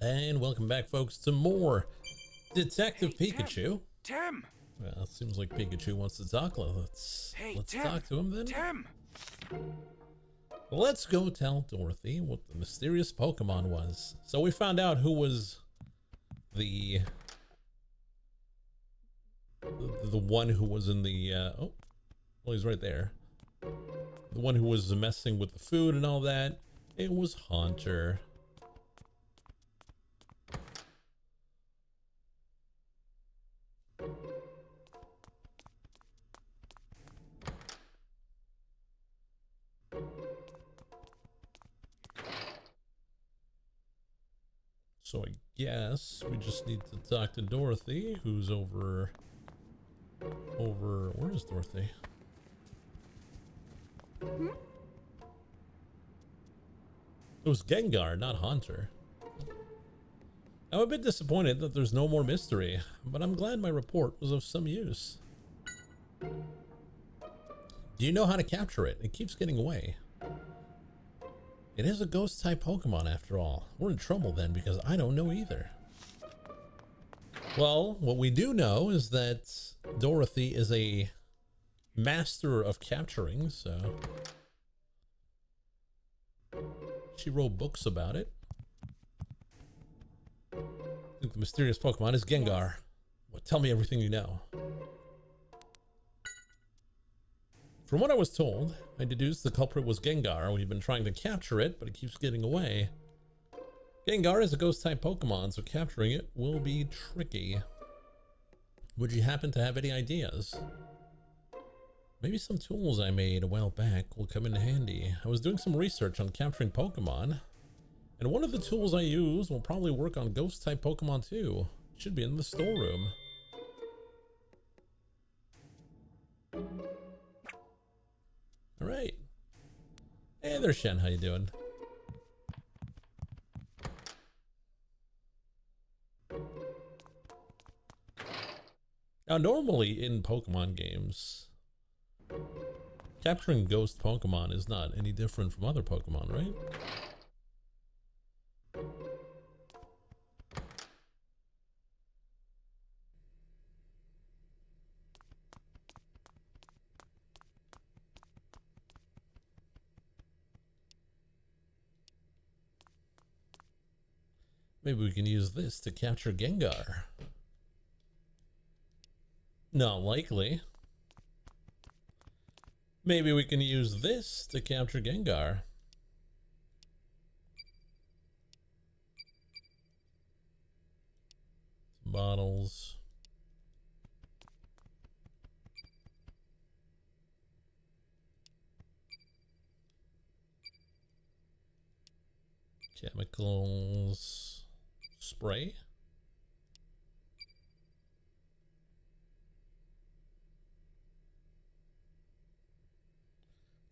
And welcome back, folks, to more Detective Pikachu. Tim! Well, it seems like Pikachu wants to talk. Let's Tim, talk to him then. Tim! Let's go tell Dorothy what the mysterious Pokemon was. So we found out who was the one who was in the oh, well, he's right there. The one who was messing with the food and all that. It was Haunter. So I guess we just need to talk to Dorothy, who's over, where is Dorothy? It was Gengar, not Haunter. I'm a bit disappointed that there's no more mystery, but I'm glad my report was of some use. Do you know how to capture it? It keeps getting away. It is a ghost-type Pokemon after all. We're in trouble then because I don't know either. Well, what we do know is that Dorothy is a master of capturing, so she wrote books about it. I think the mysterious Pokemon is Gengar. Well, tell me everything you know. From what I was told, I deduced the culprit was Gengar. We've been trying to capture it, but it keeps getting away. Gengar is a ghost-type Pokemon, so capturing it will be tricky. Would you happen to have any ideas? Maybe some tools I made a while back will come in handy. I was doing some research on capturing Pokemon, and one of the tools I use will probably work on ghost-type Pokemon too. It should be in the storeroom. All right. Hey there, Shen. How you doing? Now, normally in Pokemon games, capturing ghost Pokemon is not any different from other Pokemon, right? Maybe we can use this to capture Gengar. Not likely. Maybe we can use this to capture Gengar. Some bottles. Chemicals. Spray.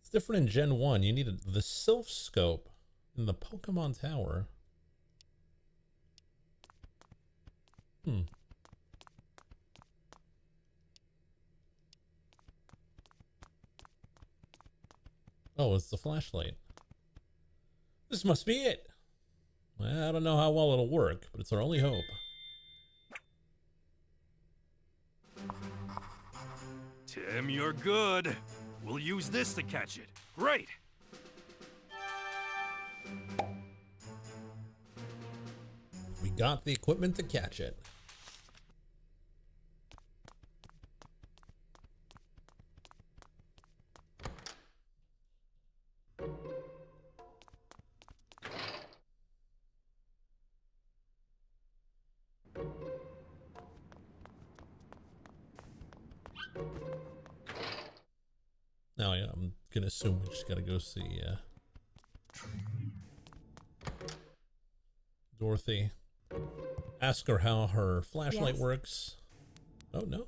It's different in Gen 1. You needed the Sylph Scope in the Pokemon Tower. Oh, it's the flashlight. This must be it. I don't know how well it'll work, but it's our only hope. Tim, you're good. We'll use this to catch it. Great! We got the equipment to catch it. Now, yeah, I'm gonna assume we just gotta go see Dorothy. Ask her how her flashlight works. Oh, no.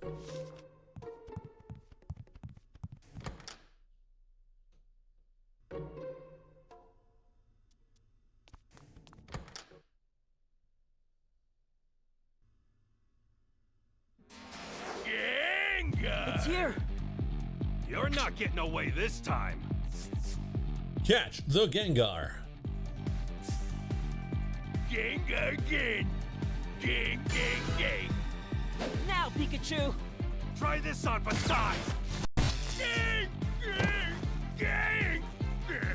Gengar! It's here! You're not getting away this time. Catch the Gengar. Gengar again! Gang, gang, gang! Now, Pikachu! Try this on for size! Gang, gang, gang!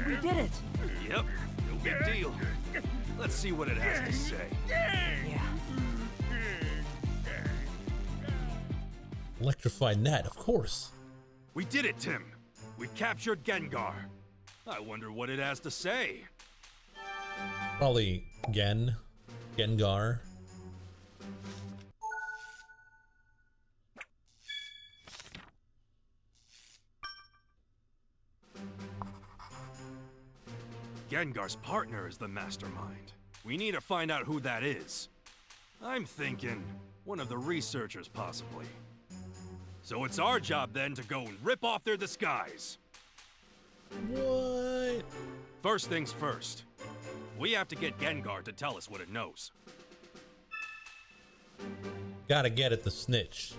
We did it! Yep, no big deal. Let's see what it has to say. Yeah. Electrified net, of course. We did it, Tim. We captured Gengar. I wonder what it has to say. Probably Gengar. Gengar's partner is the mastermind. We need to find out who that is. I'm thinking one of the researchers, possibly. So it's our job then to go and rip off their disguise. What? First things first. We have to get Gengar to tell us what it knows. Gotta get at the snitch.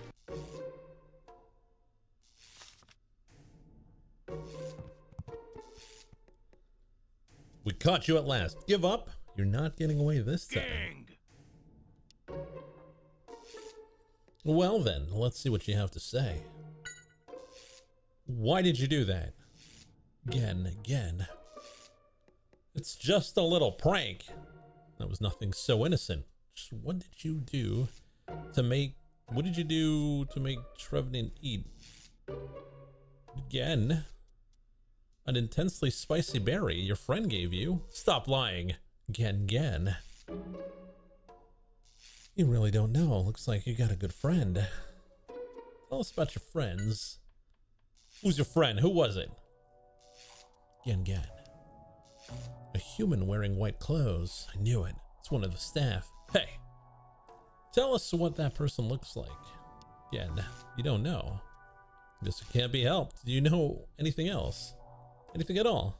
We caught you at last. Give up? You're not getting away this time. Gang! Well then, let's see what you have to say. Why did you do that? Again. It's just a little prank. That was nothing so innocent. Just what did you do to make Trevenant eat? Again? An intensely spicy berry your friend gave you? Stop lying. Again. You really don't know. Looks like you got a good friend. Tell us about your friends. Who's your friend? Who was it? Again. A human wearing white clothes. I knew it. It's one of the staff. Hey, tell us what that person looks like. Again, you don't know. Guess it can't be helped. Do you know anything else? Anything at all?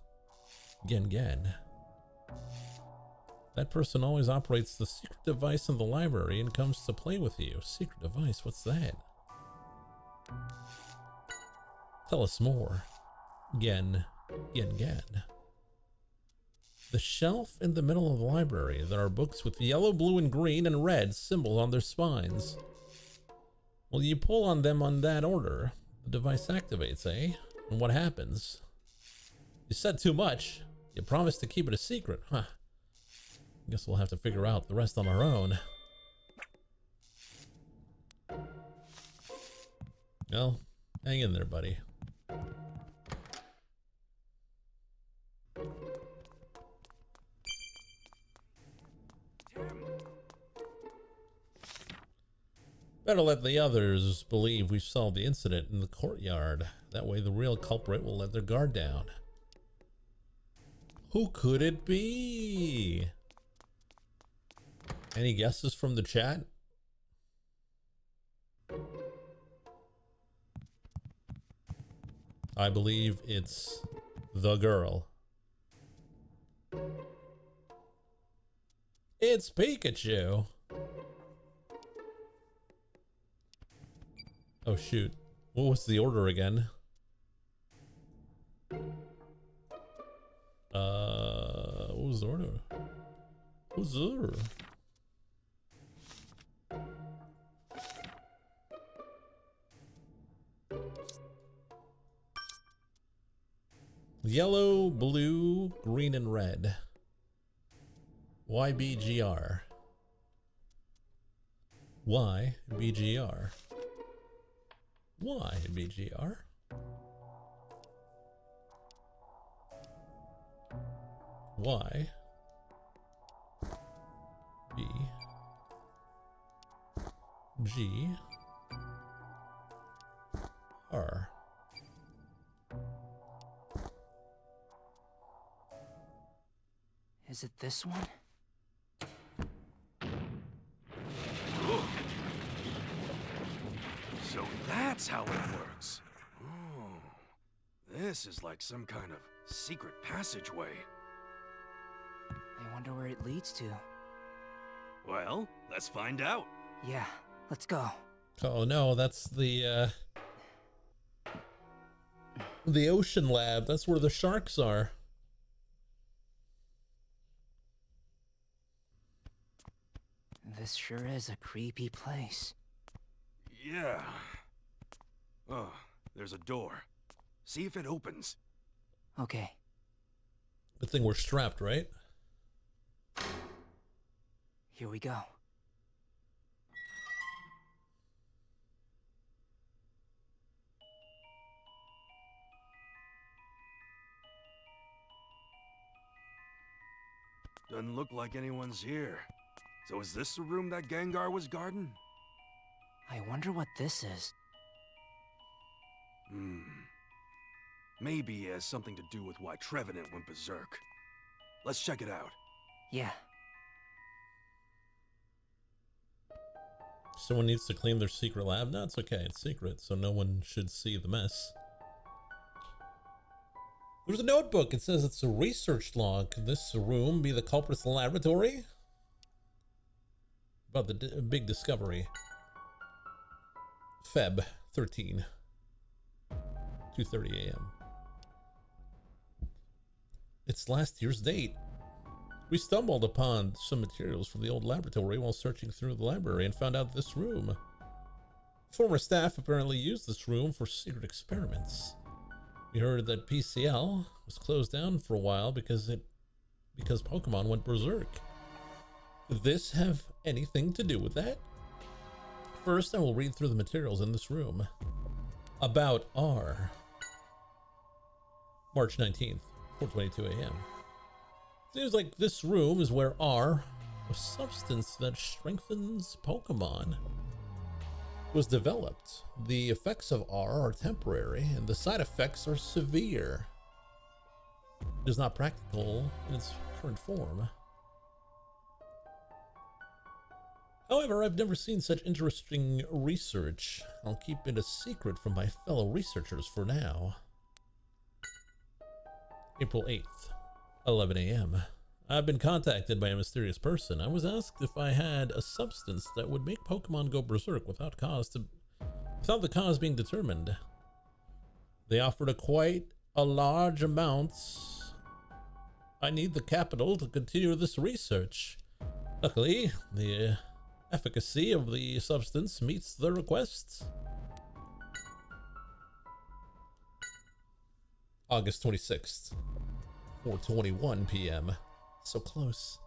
Again. That person always operates the secret device in the library and comes to play with you. Secret device? What's that? Tell us more. Again. The shelf in the middle of the library. There are books with yellow, blue, and green and red symbols on their spines. Well, you pull on them on that order. The device activates, eh? And what happens? You said too much. You promised to keep it a secret, huh? Guess we'll have to figure out the rest on our own. Well, hang in there, buddy. Better let the others believe we've solved the incident in the courtyard. That way the real culprit will let their guard down. Who could it be? Any guesses from the chat? I believe it's the girl. It's Pikachu. Oh shoot. What was the order again? What was the order? What was the order? Yellow, blue, green, and red. YBGR. YBGR. YBGR. Y B G R. Is it this one? So that's how it works. Oh, this is like some kind of secret passageway. I wonder where it leads to. Well, let's find out. Yeah, let's go. Oh no, that's the ocean lab. That's where the sharks are. This sure is a creepy place. Yeah. Oh, there's a door. See if it opens. Okay. Good thing we're strapped, right? Here we go. Doesn't look like anyone's here. So is this the room that Gengar was guarding? I wonder what this is. Maybe it has something to do with why Trevenant went berserk. Let's check it out. Yeah. Someone needs to clean their secret lab. No, it's okay. It's secret, so no one should see the mess. There's a notebook. It says it's a research log. Could this room be the culprit's laboratory? About the big discovery. Feb 13. 2:30 a.m. It's last year's date. We stumbled upon some materials from the old laboratory while searching through the library and found out this room. Former staff apparently used this room for secret experiments. We heard that PCL was closed down for a while because Pokemon went berserk. Could this have anything to do with that? First, I will read through the materials in this room. About R. March 19th, 4:22 a.m. Seems like this room is where R, a substance that strengthens Pokemon, was developed. The effects of R are temporary and the side effects are severe. It is not practical in its current form. However, I've never seen such interesting research. I'll keep it a secret from my fellow researchers for now. April 8th, 11 a.m. I've been contacted by a mysterious person. I was asked if I had a substance that would make Pokemon go berserk without the cause being determined. They offered quite a large amount. I need the capital to continue this research. Luckily, the efficacy of the substance meets the request. August 26th, 4:21 p.m. So close.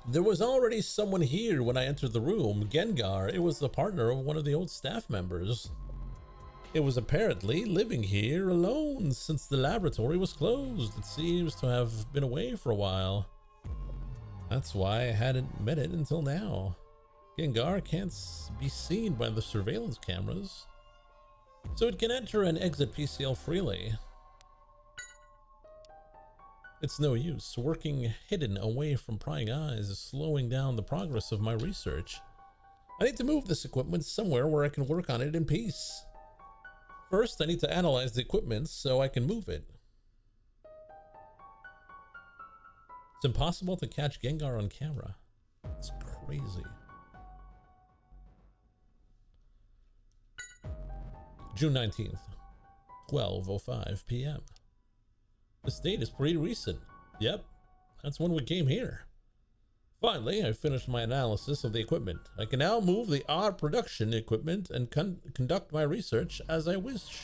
There was already someone here when I entered the room. Gengar. It was the partner of one of the old staff members. It was apparently living here alone since the laboratory was closed. It seems to have been away for a while. That's why I hadn't met it until now. Gengar can't be seen by the surveillance cameras, so it can enter and exit PCL freely. It's no use. Working hidden away from prying eyes is slowing down the progress of my research. I need to move this equipment somewhere where I can work on it in peace. First, I need to analyze the equipment so I can move it. It's impossible to catch Gengar on camera. It's crazy. June 19th, 12:05 p.m. This date is pretty recent. Yep, that's when we came here. Finally, I finished my analysis of the equipment. I can now move the R production equipment and conduct my research as I wish.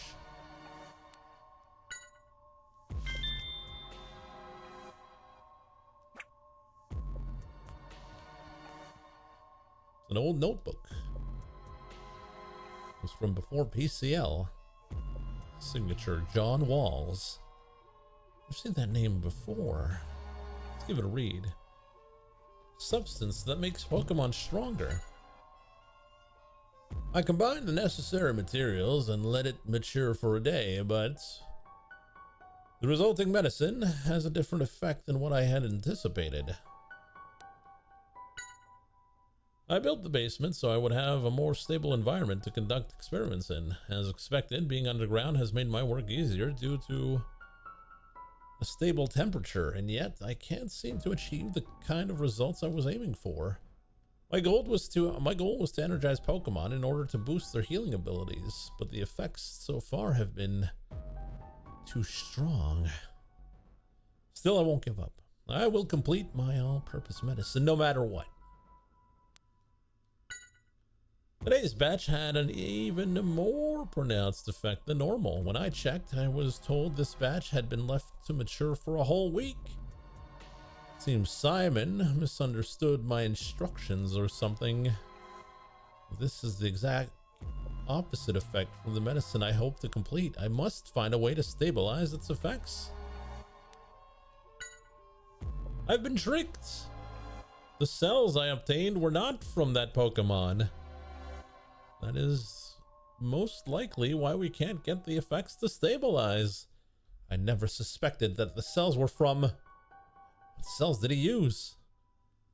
An old notebook. It was from before PCL. Signature John Walls. I've seen that name before. Let's give it a read. Substance that makes Pokemon stronger. I combined the necessary materials and let it mature for a day, but the resulting medicine has a different effect than what I had anticipated. I built the basement so I would have a more stable environment to conduct experiments in. As expected, being underground has made my work easier due to a stable temperature, and yet I can't seem to achieve the kind of results I was aiming for. My goal was to energize Pokemon in order to boost their healing abilities, but the effects so far have been too strong. Still, I won't give up. I will complete my all-purpose medicine no matter what. Today's batch had an even more pronounced effect than normal. When I checked, I was told this batch had been left to mature for a whole week. Seems Simon misunderstood my instructions or something. This is the exact opposite effect from the medicine I hope to complete. I must find a way to stabilize its effects. I've been tricked. The cells I obtained were not from that Pokemon. That is most likely why we can't get the effects to stabilize. I never suspected that the cells were from... What cells did he use?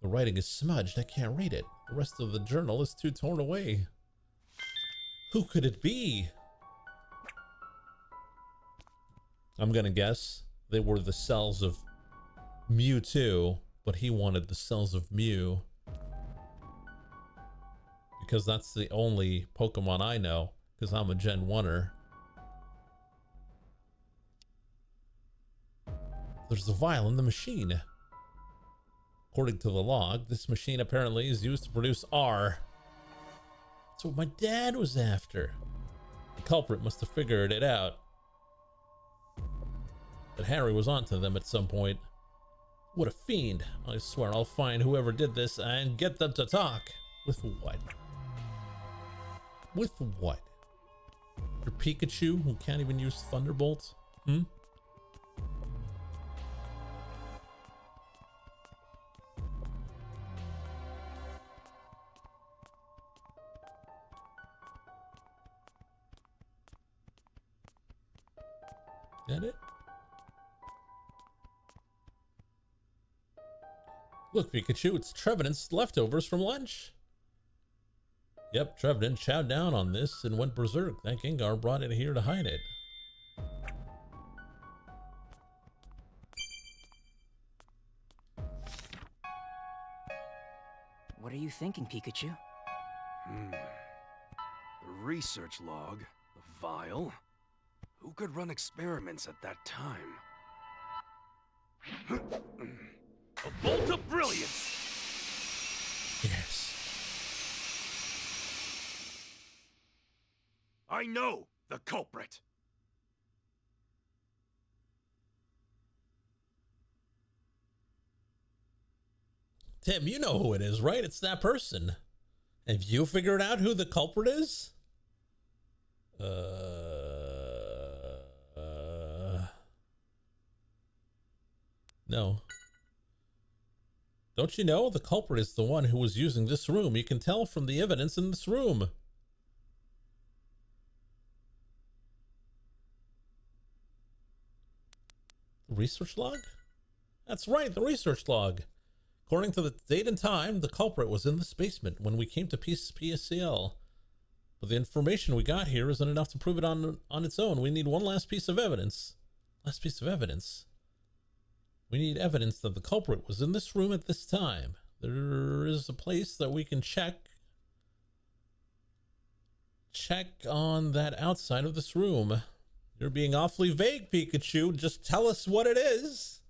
The writing is smudged. I can't read it. The rest of the journal is too torn away. Who could it be? I'm gonna guess they were the cells of Mewtwo, but he wanted the cells of Mew. Because that's the only Pokemon I know, because I'm a Gen 1er. There's a vial in the machine. According to the log, this machine apparently is used to produce R. That's what my dad was after. The culprit must have figured it out. But Harry was onto them at some point. What a fiend. I swear I'll find whoever did this and get them to talk. With what? With what? Your Pikachu who can't even use Thunderbolt? Hmm? That it? Look, Pikachu, it's Trevenant's leftovers from lunch. Yep, Trevenant chowed down on this and went berserk. That Gengar brought it here to hide it. What are you thinking, Pikachu? The research log, the vial. Who could run experiments at that time? A bolt of brilliance! Yes. I know the culprit! Tim, you know who it is, right? It's that person. Have you figured out who the culprit is? No. Don't you know? The culprit is the one who was using this room. You can tell from the evidence in this room. The research log? That's right, the research log. According to the date and time, the culprit was in this basement when we came to PSCL. But the information we got here isn't enough to prove it on its own. We need one last piece of evidence. Last piece of evidence. We need evidence that the culprit was in this room at this time. There is a place that we can check on that outside of this room. You're being awfully vague, Pikachu. Just tell us what it is.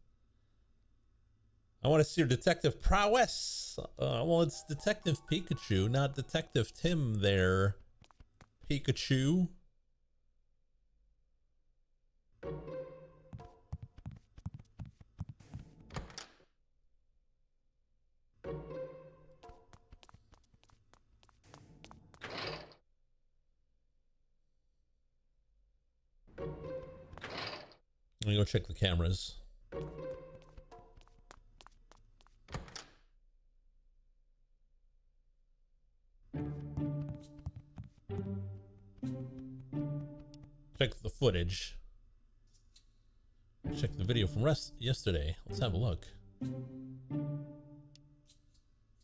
I want to see your detective prowess. Well, it's Detective Pikachu, not Detective Tim there. Pikachu. Let me go check the cameras. Check the footage. Check the video from yesterday. Let's have a look.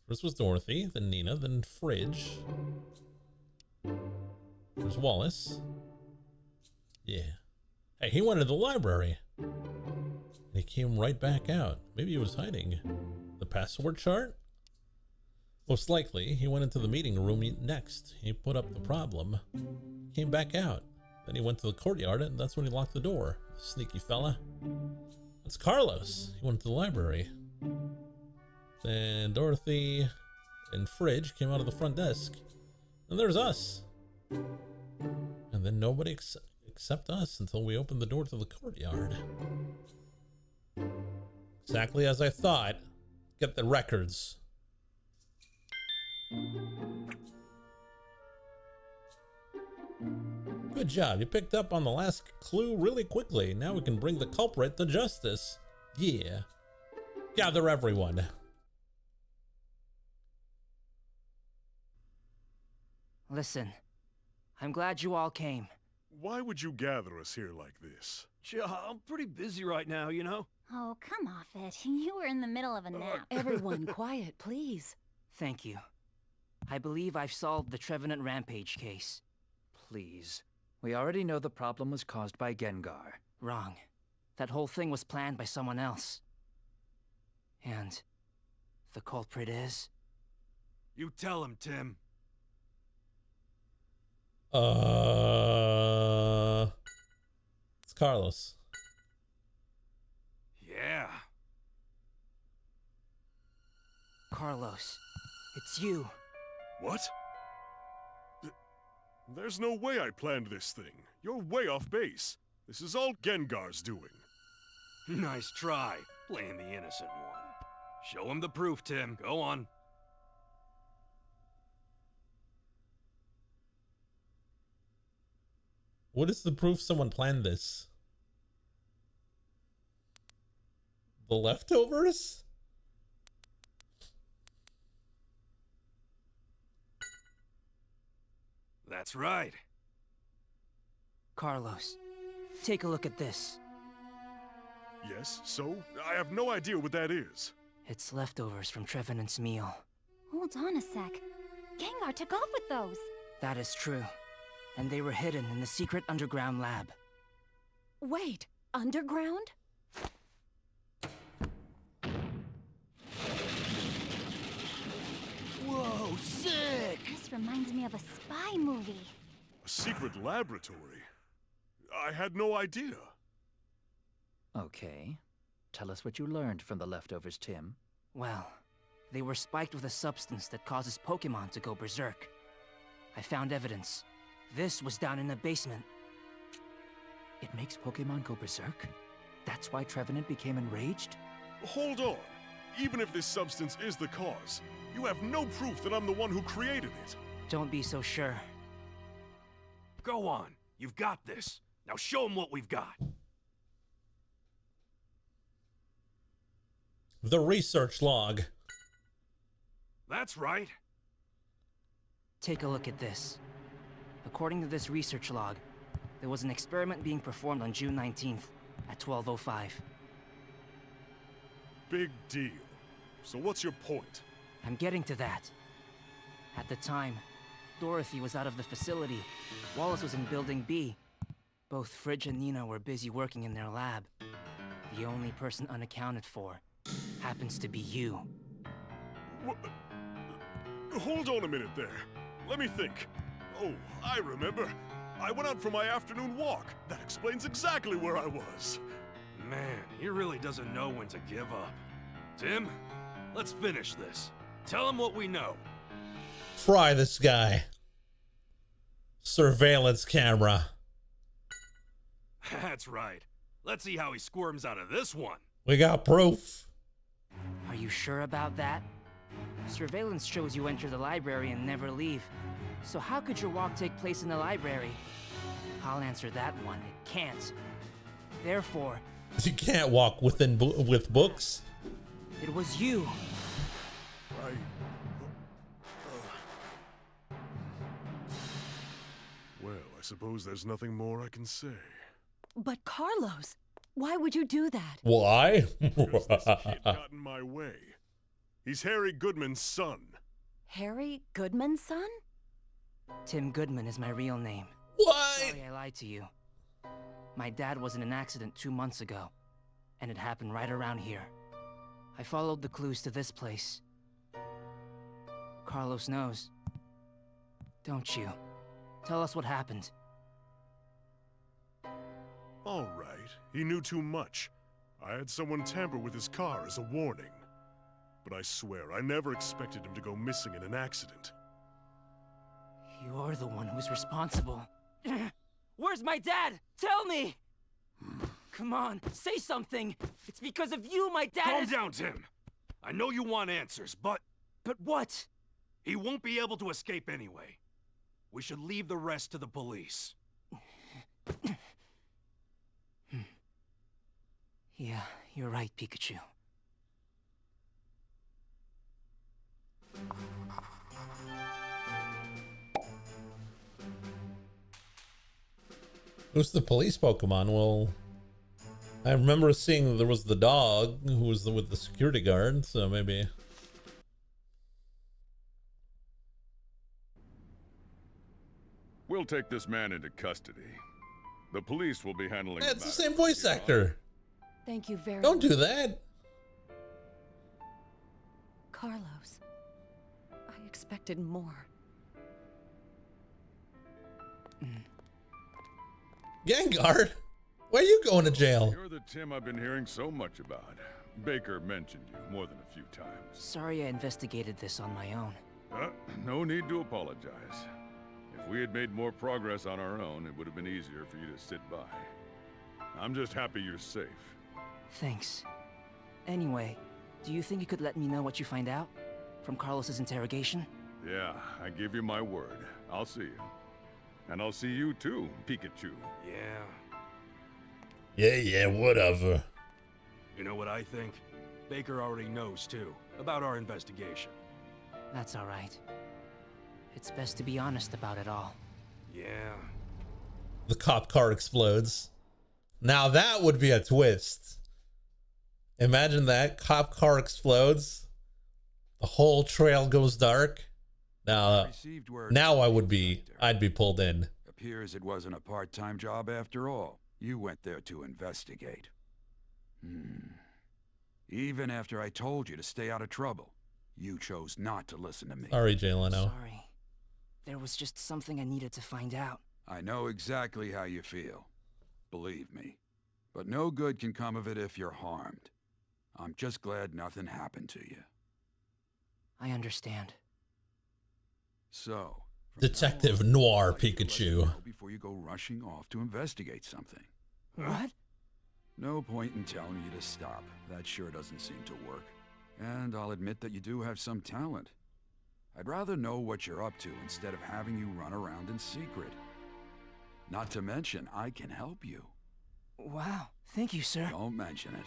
First was Dorothy, then Nina, then Fridge. There's Wallace. Yeah. Hey, he went to the library. And he came right back out. Maybe he was hiding. The password chart? Most likely, he went into the meeting room next. He put up the problem. Came back out. Then he went to the courtyard and that's when he locked the door. Sneaky fella. It's Carlos. He went to the library. Then Dorothy and Fridge came out of the front desk. And there's us. And then nobody except us until we opened the door to the courtyard. Exactly as I thought. Get the records. Good job. You picked up on the last clue really quickly. Now we can bring the culprit to justice. Yeah. Gather everyone. Listen, I'm glad you all came. Why would you gather us here like this? I'm pretty busy right now, you know? Oh, come off it. You were in the middle of a nap. Everyone, quiet, please. Thank you. I believe I've solved the Trevenant Rampage case. Please. We already know the problem was caused by Gengar. Wrong. That whole thing was planned by someone else. And the culprit is? You tell him, Tim. It's Carlos. Yeah. Carlos, it's you. What? There's no way I planned this thing. You're way off base. This is all Gengar's doing. Nice try, playing the innocent one. Show him the proof, Tim. Go on. What is the proof someone planned this? The leftovers? That's right. Carlos, take a look at this. Yes, so? I have no idea what that is. It's leftovers from Trevenant's meal. Hold on a sec. Gengar took off with those. That is true. And they were hidden in the secret underground lab. Wait, underground? Whoa, sick! This reminds me of a spy movie. A secret laboratory? I had no idea. Okay. Tell us what you learned from the leftovers, Tim. Well, they were spiked with a substance that causes Pokémon to go berserk. I found evidence. This was down in the basement. It makes Pokémon go berserk? That's why Trevenant became enraged? Hold on. Even if this substance is the cause, you have no proof that I'm the one who created it. Don't be so sure. Go on. You've got this. Now show him what we've got. The research log. That's right. Take a look at this. According to this research log, there was an experiment being performed on June 19th at 12:05. Big deal. So what's your point? I'm getting to that. At the time, Dorothy was out of the facility. Wallace was in Building B. Both Fridge and Nina were busy working in their lab. The only person unaccounted for happens to be you. Hold on a minute there. Let me think. Oh, I remember. I went out for my afternoon walk. That explains exactly where I was. Man, he really doesn't know when to give up. Tim, let's finish this. Tell him what we know. Fry this guy. Surveillance camera. That's right. Let's see how he squirms out of this one. We got proof. Are you sure about that? Surveillance shows you enter the library and never leave. So how could your walk take place in the library? I'll answer that one. It can't. Therefore, You can't walk with books. it was you. Well, I suppose there's nothing more I can say. But Carlos, why would you do that? Why? Because this kid got in my way. He's Harry Goodman's son. Harry Goodman's son? Tim Goodman is my real name. What? Sorry I lied to you. My dad was in an accident 2 months ago, and it happened right around here. I followed the clues to this place. Carlos knows. Don't you? Tell us what happened. All right, he knew too much. I had someone tamper with his car as a warning. But I swear, I never expected him to go missing in an accident. You're the one who's responsible. Where's my dad? Tell me! Come on, say something! It's because of you my dad Calm down, Tim! I know you want answers, but... But what? He won't be able to escape anyway. We should leave the rest to the police. Yeah, you're right, Pikachu. Who's the police Pokemon? Well, I remember seeing there was the dog who was with the security guard, so maybe. We'll take this man into custody. The police will be handling Yeah, it's the matter. same voice actor. Thank you very Don't much. do that. Carlos. I expected more. Gengar, why are you going to jail? You're the Tim I've been hearing so much about. Baker mentioned you more than a few times. Sorry I investigated this on my own. No need to apologize. If we had made more progress on our own, it would have been easier for you to sit by. I'm just happy you're safe. Thanks. Anyway, do you think you could let me know what you find out? From Carlos's interrogation? Yeah, I give you my word. I'll see you. And I'll see you too, Pikachu. Yeah. Yeah, whatever. You know what I think? Baker already knows, too, about our investigation. That's alright. It's best to be honest about it all. Yeah. The cop car explodes. Now that would be a twist. Imagine that. Cop car explodes. The whole trail goes dark. Now I'd be pulled in. Appears it wasn't a part-time job after all. You went there to investigate. Even after I told you to stay out of trouble, you chose not to listen to me. Sorry, Jay Leno. Sorry. There was just something I needed to find out. I know exactly how you feel. Believe me. But no good can come of it if you're harmed. I'm just glad nothing happened to you. I understand. So, Detective Noir Pikachu. before you go rushing off to investigate something. What? No point in telling you to stop. That sure doesn't seem to work. And I'll admit that you do have some talent. I'd rather know what you're up to instead of having you run around in secret. Not to mention, I can help you. Wow, thank you, sir. Don't mention it.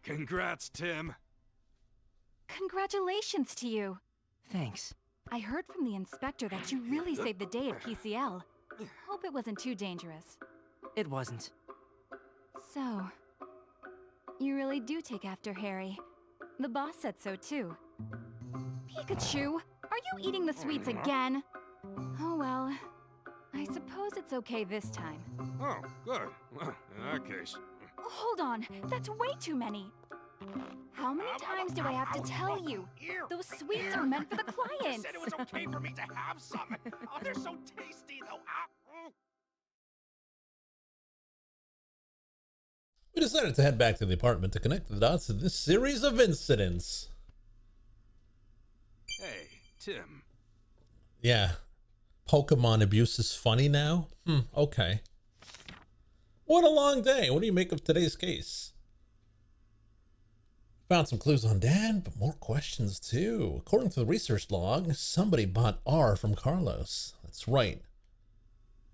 Congrats, Tim. Congratulations to you. Thanks. I heard from the inspector that you really saved the day at PCL. Hope it wasn't too dangerous. It wasn't. So, you really do take after Harry. The boss said so too. Pikachu, are you eating the sweets again? Oh well, I suppose it's okay this time. Oh, good. Well, in that case... Hold on, that's way too many. How many times do I have to tell you? Those sweets are meant for the clients. said it was okay for me to have some. Oh, they're so tasty, though. We decided to head back to the apartment to connect the dots in this series of incidents. Hey, Tim. Yeah. Pokemon abuse is funny now? Okay. What a long day. What do you make of today's case? Found some clues on Dad, but more questions too. According to the research log, somebody bought R from Carlos. That's right.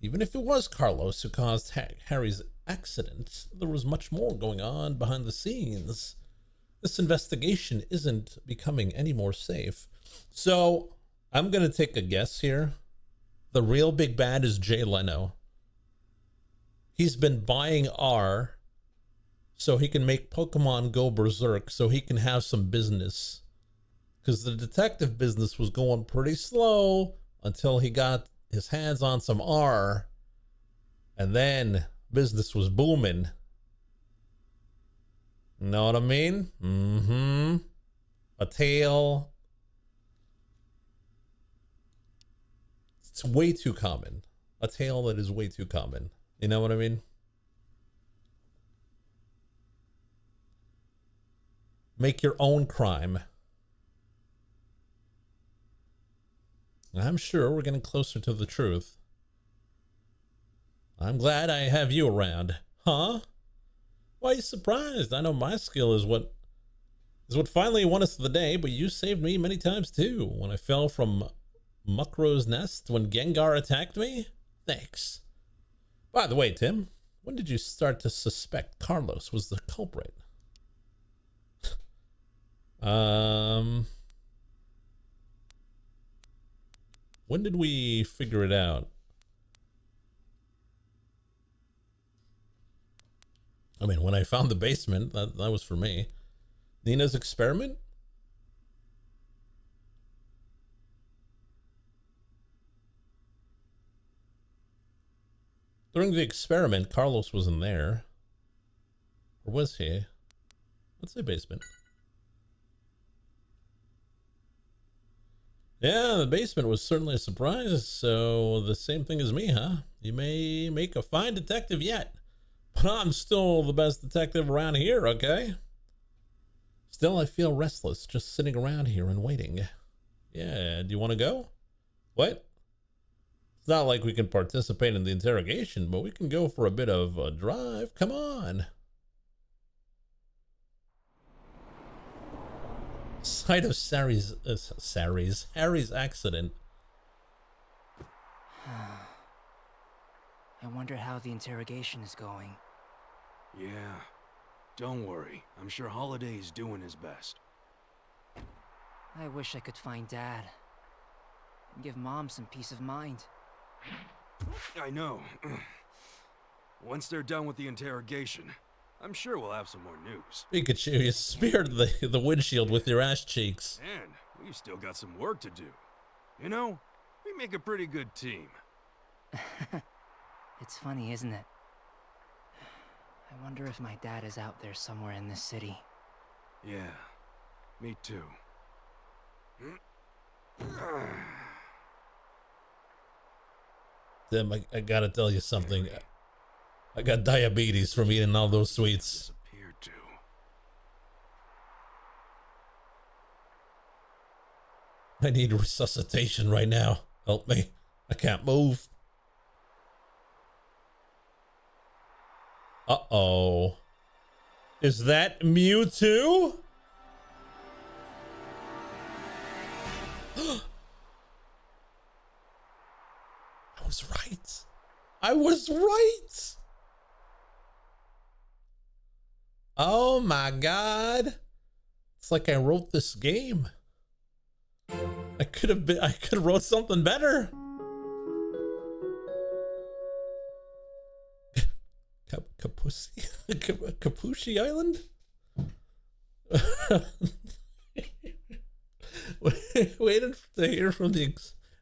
Even if it was Carlos who caused Harry's accident, there was much more going on behind the scenes. This investigation isn't becoming any more safe. So, I'm going to take a guess here. The real big bad is Jay Leno. He's been buying R so he can make Pokemon go berserk, so he can have some business. Because the detective business was going pretty slow until he got his hands on some R. And then business was booming. Know what I mean? A tale. It's way too common. A tale that is way too common. You know what I mean? Make your own crime. I'm sure we're getting closer to the truth. I'm glad I have you around. Huh? Why are you surprised? I know my skill is what finally won us the day, but you saved me many times too. When I fell from Muckro's nest, when Gengar attacked me? Thanks. By the way, Tim, when did you start to suspect Carlos was the culprit? When did we figure it out? I mean, when I found the basement, that was for me. Nina's experiment? During the experiment, Carlos wasn't there. Or was he? Let's say basement. Yeah, the basement was certainly a surprise, so the same thing as me, huh? You may make a fine detective yet, but I'm still the best detective around here, okay? Still, I feel restless just sitting around here and waiting. Yeah, do you want to go? What? It's not like we can participate in the interrogation, but we can go for a bit of a drive. Come on. Site of Harry's accident. I wonder how the interrogation is going. Yeah, don't worry. I'm sure Holiday's doing his best. I wish I could find Dad. And give Mom some peace of mind. I know. Once they're done with the interrogation, I'm sure we'll have some more news. Pikachu, you speared the windshield with your ass cheeks. And we've still got some work to do. You know, we make a pretty good team. It's funny, isn't it? I wonder if my dad is out there somewhere in this city. Yeah, me too. Tim, I gotta tell you something. I got diabetes from eating all those sweets. Disappeared too. I need resuscitation right now. Help me. I can't move. Uh-oh. Is that Mewtwo? I was right. I was right. Oh my God. It's like I wrote this game. I could have wrote something better. Kapushi Island? Waiting to hear from the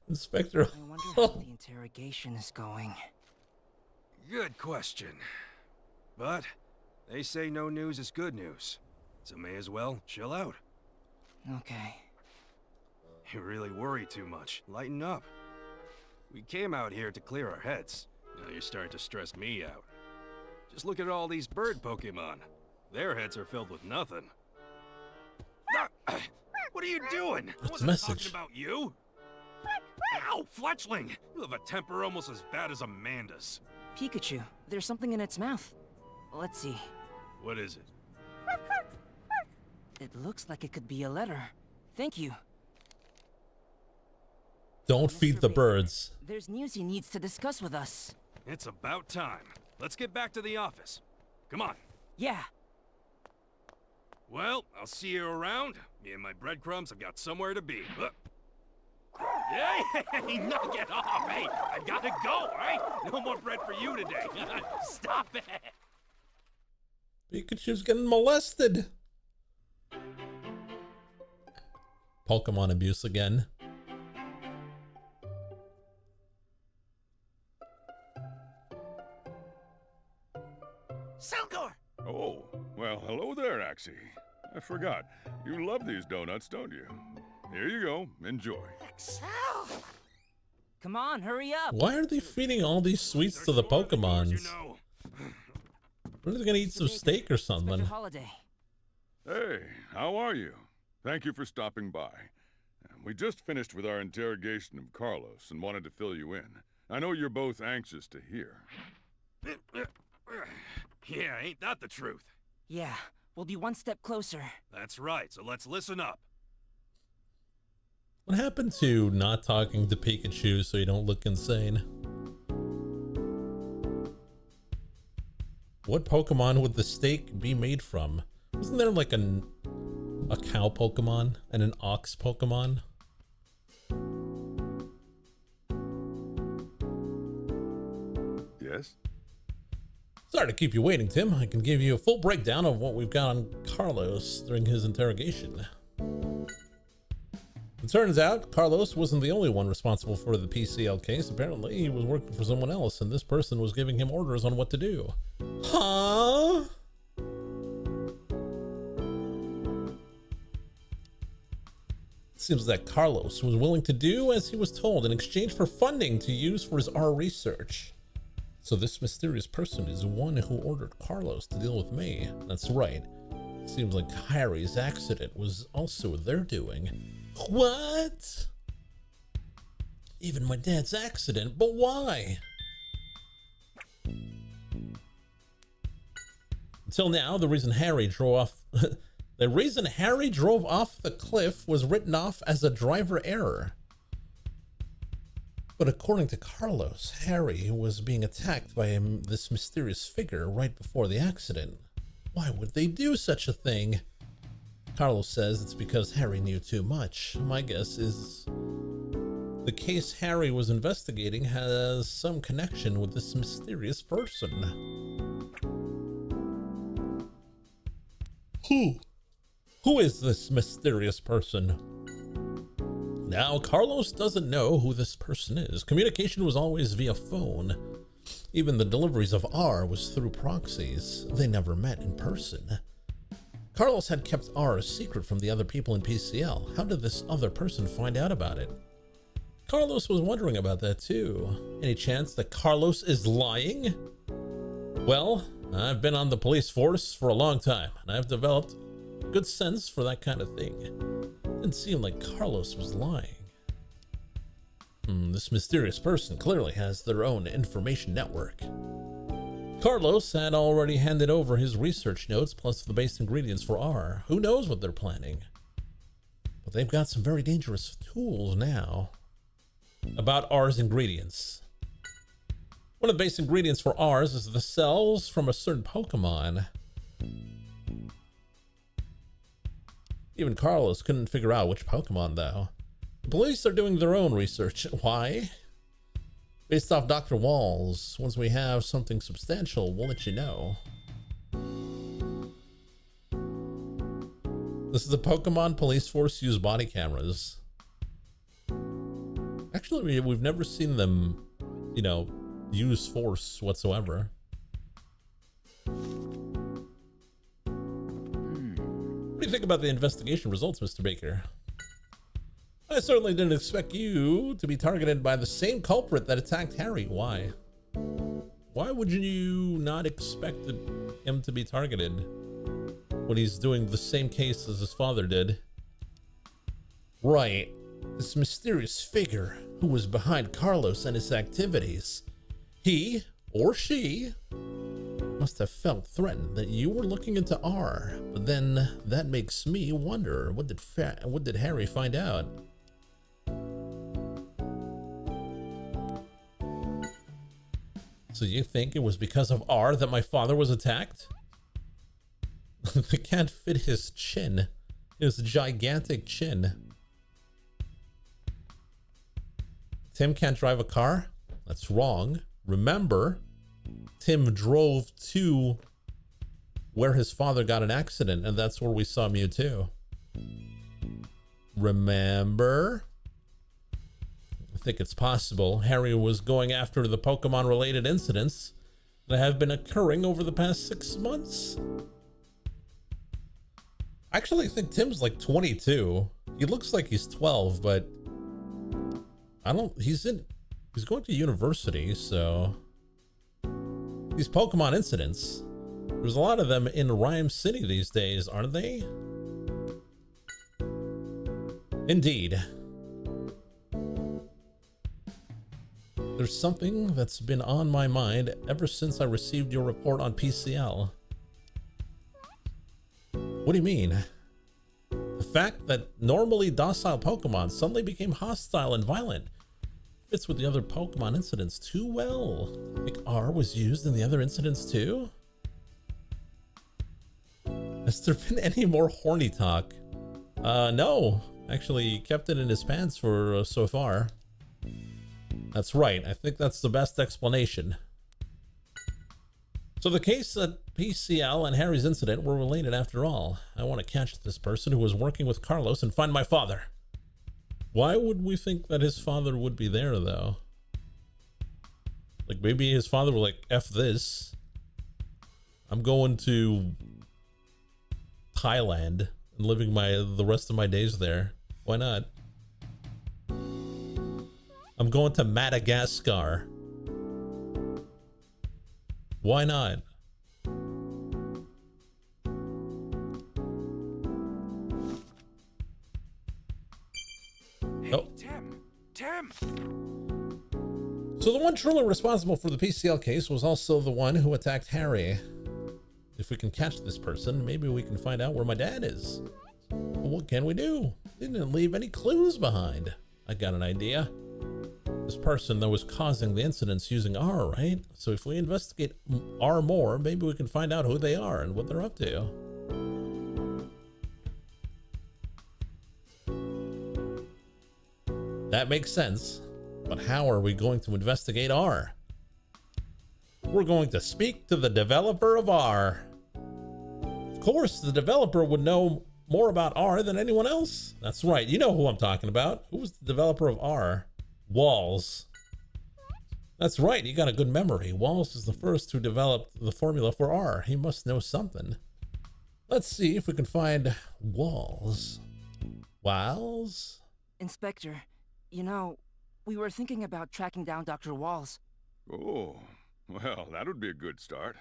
inspector. I wonder how the interrogation is going. Good question. But they say no news is good news, so may as well chill out. Okay. You really worry too much. Lighten up. We came out here to clear our heads. Now you're starting to stress me out. Just look at all these bird Pokémon. Their heads are filled with nothing. What are you doing? I wasn't talking about you. Ow, Fletchling! You have a temper almost as bad as Amanda's. Pikachu, there's something in its mouth. Let's see. What is it? It looks like it could be a letter. Thank you. Don't feed the birds. There's news he needs to discuss with us. It's about time. Let's get back to the office. Come on. Yeah. Well, I'll see you around. Me and my breadcrumbs have got somewhere to be. Hey, knock it off! Hey, I gotta go, right? No more bread for you today. Stop it! Pikachu's getting molested. Pokemon abuse again. Selgor! Oh, well, hello there, Axie. I forgot. You love these donuts, don't you? Here you go. Enjoy. Excel! Come on, hurry up. Why are they feeding all these sweets to the Pokemons? When are they gonna eat some steak or something? Holiday. Hey, how are you? Thank you for stopping by. We just finished with our interrogation of Carlos and wanted to fill you in. I know you're both anxious to hear. Yeah, ain't that the truth? Yeah, we'll be one step closer. That's right, so let's listen up. What happened to not talking to Pikachu so you don't look insane? What Pokemon would the steak be made from? Wasn't there like a cow Pokemon and an ox Pokemon? Yes? Sorry to keep you waiting, Tim. I can give you a full breakdown of what we've got on Carlos during his interrogation. It turns out Carlos wasn't the only one responsible for the PCL case. Apparently, he was working for someone else, and this person was giving him orders on what to do. Huh? It seems that Carlos was willing to do as he was told in exchange for funding to use for his R research. So this mysterious person is one who ordered Carlos to deal with me. That's right. Seems like Harry's accident was also their doing. What? Even my dad's accident, but why? Until now, the reason Harry drove off the cliff was written off as a driver error. But according to Carlos, Harry was being attacked by this mysterious figure right before the accident. Why would they do such a thing? Carlos says it's because Harry knew too much. My guess is the case Harry was investigating has some connection with this mysterious person. Who is this mysterious person? Now, Carlos doesn't know who this person is. Communication was always via phone. Even the deliveries of R was through proxies. They never met in person. Carlos had kept R a secret from the other people in PCL. How did this other person find out about it? Carlos was wondering about that too. Any chance that Carlos is lying? Well, I've been on the police force for a long time, and I've developed good sense for that kind of thing. Didn't seem like Carlos was lying. This mysterious person clearly has their own information network. Carlos had already handed over his research notes plus the base ingredients for R. Who knows what they're planning? But they've got some very dangerous tools now. About R's ingredients. One of the base ingredients for R's is the cells from a certain Pokemon. Even Carlos couldn't figure out which Pokemon though. The police are doing their own research. Why? Based off Dr. Walls, once we have something substantial, we'll let you know. This is the Pokemon police force use body cameras. Actually, we've never seen them, you know, use force whatsoever. What do you think about the investigation results, Mr. Baker? I certainly didn't expect you to be targeted by the same culprit that attacked Harry. Why? Why would you not expect him to be targeted when he's doing the same case as his father did? Right. This mysterious figure who was behind Carlos and his activities. He, or she, must have felt threatened that you were looking into R. But then that makes me wonder, what did Harry find out? So you think it was because of R that my father was attacked? They can't fit his chin. His gigantic chin. Tim can't drive a car? That's wrong. Remember, Tim drove to where his father got an accident, and that's where we saw Mewtwo. Remember? I think it's possible Harry was going after the Pokemon-related incidents that have been occurring over the past 6 months. I actually think Tim's like 22. He looks like he's 12, but He's going to university, so these Pokemon incidents, there's a lot of them in Rhyme City these days, aren't they? Indeed. There's something that's been on my mind ever since I received your report on PCL. What do you mean? The fact that normally docile Pokemon suddenly became hostile and violent fits with the other Pokemon incidents too well. Like R was used in the other incidents too? Has there been any more horny talk? No. Actually, he kept it in his pants for so far. That's right. I think that's the best explanation. So the case that PCL and Harry's incident were related after all. I want to catch this person who was working with Carlos and find my father. Why would we think that his father would be there, though? Like, maybe his father was like, F this. I'm going to Thailand and living the rest of my days there. Why not? I'm going to Madagascar. Why not? Hey, Oh. Tim! So the one truly responsible for the PCL case was also the one who attacked Harry. If we can catch this person, maybe we can find out where my dad is. But what can we do? Didn't leave any clues behind. I got an idea. This person that was causing the incidents using R, right? So if we investigate R more, maybe we can find out who they are and what they're up to. That makes sense. But how are we going to investigate R? We're going to speak to the developer of R. Of course, the developer would know more about R than anyone else. That's right. You know who I'm talking about. Who was the developer of R? Walls. That's right. You got a good memory. Walls is the first who developed the formula for R. He must know something. Let's see if we can find Walls. Walls? Inspector, you know, we were thinking about tracking down Dr. Walls. Oh, well, that would be a good start.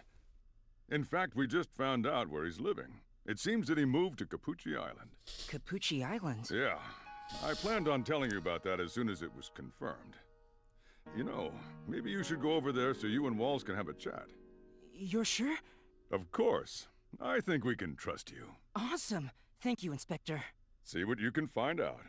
In fact, we just found out where he's living. It seems that he moved to Capucci Island. Capucci Island? Yeah. I planned on telling you about that as soon as it was confirmed. You know, maybe you should go over there so you and Walls can have a chat. You're sure? Of course. I think we can trust you. Awesome. Thank you, Inspector. See what you can find out.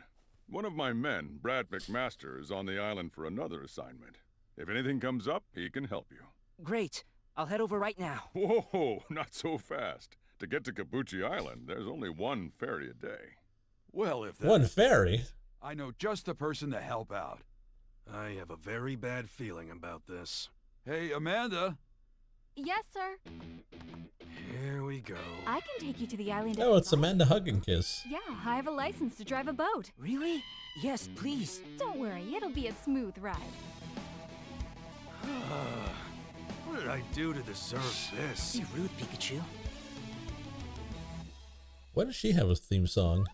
One of my men, Brad McMaster, is on the island for another assignment. If anything comes up, he can help you. Great. I'll head over right now. Whoa, not so fast. To get to Capucci Island, there's only one ferry a day. Well, if One ferry? I know just the person to help out. I have a very bad feeling about this. Hey, Amanda! Yes, sir. Here we go. I can take you to the island. Oh, it's Amanda Hug and Kiss. Yeah, I have a license to drive a boat. Really? Yes, please. Don't worry, it'll be a smooth ride. What did I do to deserve this? Be rude, Pikachu. Why does she have a theme song?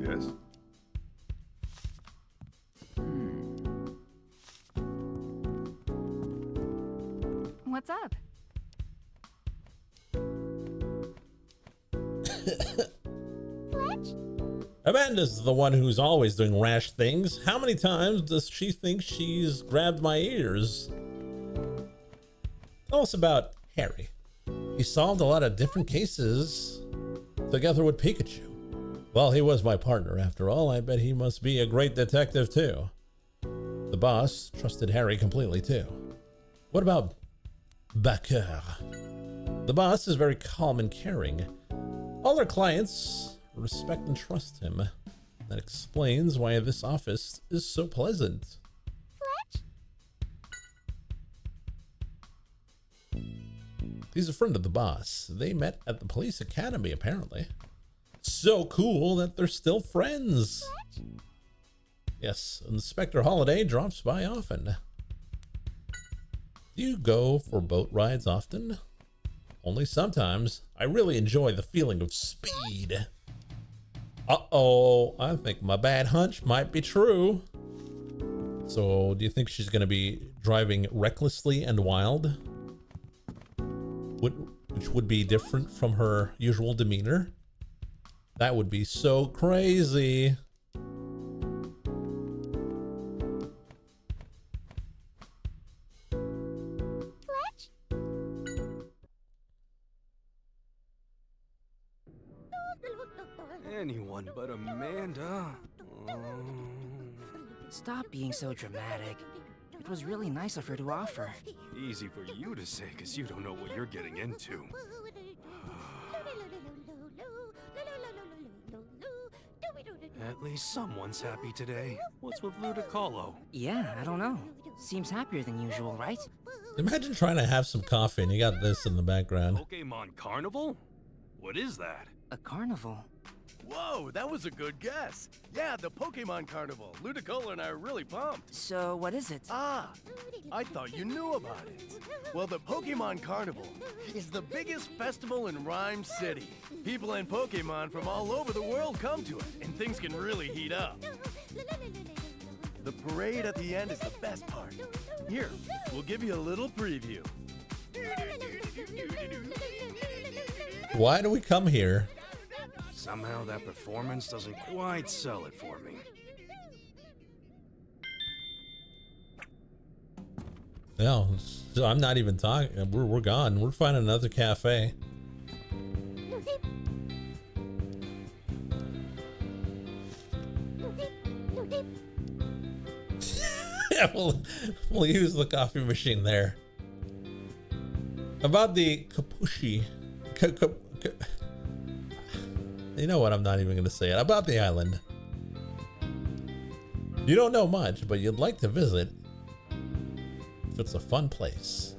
Yes? What's up? Amanda's the one who's always doing rash things. How many times does she think she's grabbed my ears? Tell us about Harry. He solved a lot of different cases together with Pikachu. Well, he was my partner after all. I bet he must be a great detective too. The boss trusted Harry completely too. What about Backer? The boss is very calm and caring. All our clients respect and trust him. That explains why this office is so pleasant. He's a friend of the boss. They met at the police academy, apparently. So cool that they're still friends. Yes, Inspector Holiday drops by often. Do you go for boat rides often? Only sometimes. I really enjoy the feeling of speed. Uh-oh, I think my bad hunch might be true. So, do you think she's gonna be driving recklessly and wild? Which would be different from her usual demeanor? That would be so crazy. Anyone but Amanda. Stop being so dramatic. It was really nice of her to offer. Easy for you to say, because you don't know what you're getting into. At least someone's happy today. What's with Ludicolo? Yeah, I don't know. Seems happier than usual, right? Imagine trying to have some coffee and you got this in the background. Pokémon Carnival? What is that? A carnival. Whoa, that was a good guess. Yeah, the Pokemon Carnival. Ludicolo and I are really pumped. So, what is it? Ah, I thought you knew about it. Well, the Pokemon Carnival is the biggest festival in Rhyme City. People and Pokemon from all over the world come to it, and things can really heat up. The parade at the end is the best part. Here, we'll give you a little preview. Why do we come here? Somehow that performance doesn't quite sell it for me. No, so I'm not even talking. We're gone. We're finding another cafe. Yeah, we'll use the coffee machine there. About the Kapushi. You know what? I'm not even going to say it. About the island. You don't know much, but you'd like to visit if it's a fun place.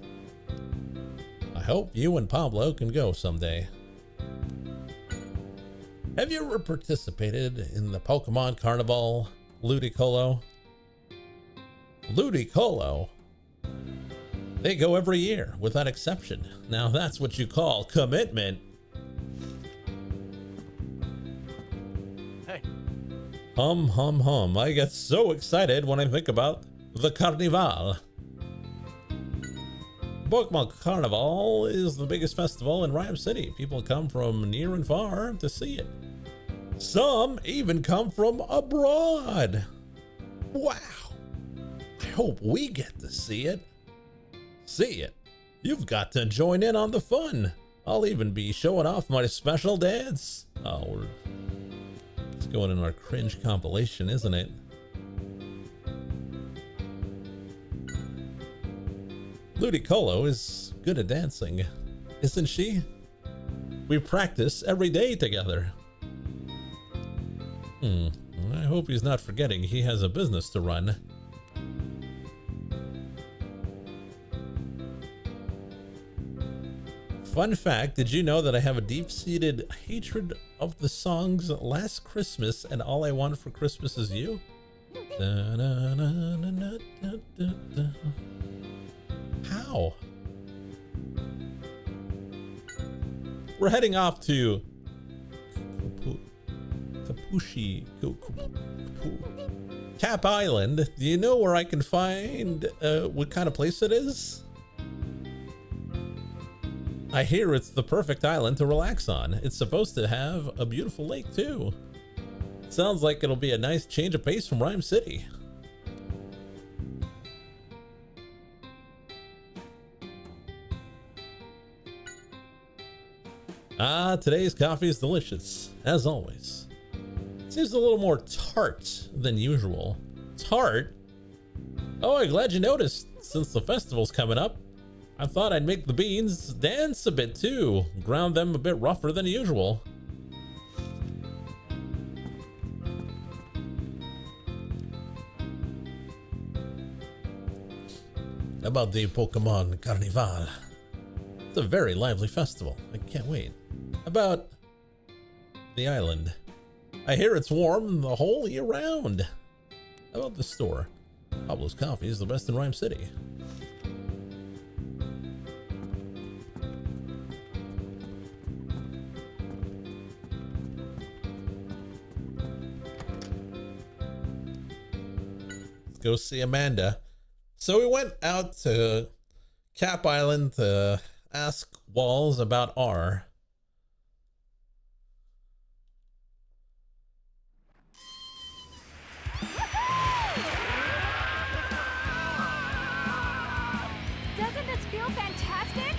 I hope you and Pablo can go someday. Have you ever participated in the Pokemon Carnival, Ludicolo? Ludicolo? They go every year, without exception. Now that's what you call commitment. Hey. Hum, hum, hum. I get so excited when I think about the Carnival. Pokemon Carnival is the biggest festival in Rhyme City. People come from near and far to see it. Some even come from abroad. Wow. I hope we get to see it. See it. You've got to join in on the fun. I'll even be showing off my special dance. Oh, it's going in our cringe compilation, isn't it? Ludicolo is good at dancing, isn't she? We practice every day together. I hope he's not forgetting he has a business to run. Fun fact, did you know that I have a deep-seated hatred of the songs Last Christmas and All I Want for Christmas Is You? How? We're heading off to Cap Island. Do you know where I can find what kind of place it is? I hear it's the perfect island to relax on. It's supposed to have a beautiful lake too. Sounds like it'll be a nice change of pace from Rhyme City. Ah, today's coffee is delicious, as always. It seems a little more tart than usual. Tart? Oh, I'm glad you noticed. Since the festival's coming up, I thought I'd make the beans dance a bit too. Ground them a bit rougher than usual. About the Pokemon Carnival. It's a very lively festival. I can't wait. About the island. I hear it's warm the whole year round. How about the store? Pablo's Coffee is the best in Rhyme City. go see Amanda. So we went out to Cap Island to ask Walls about R. Doesn't this feel fantastic?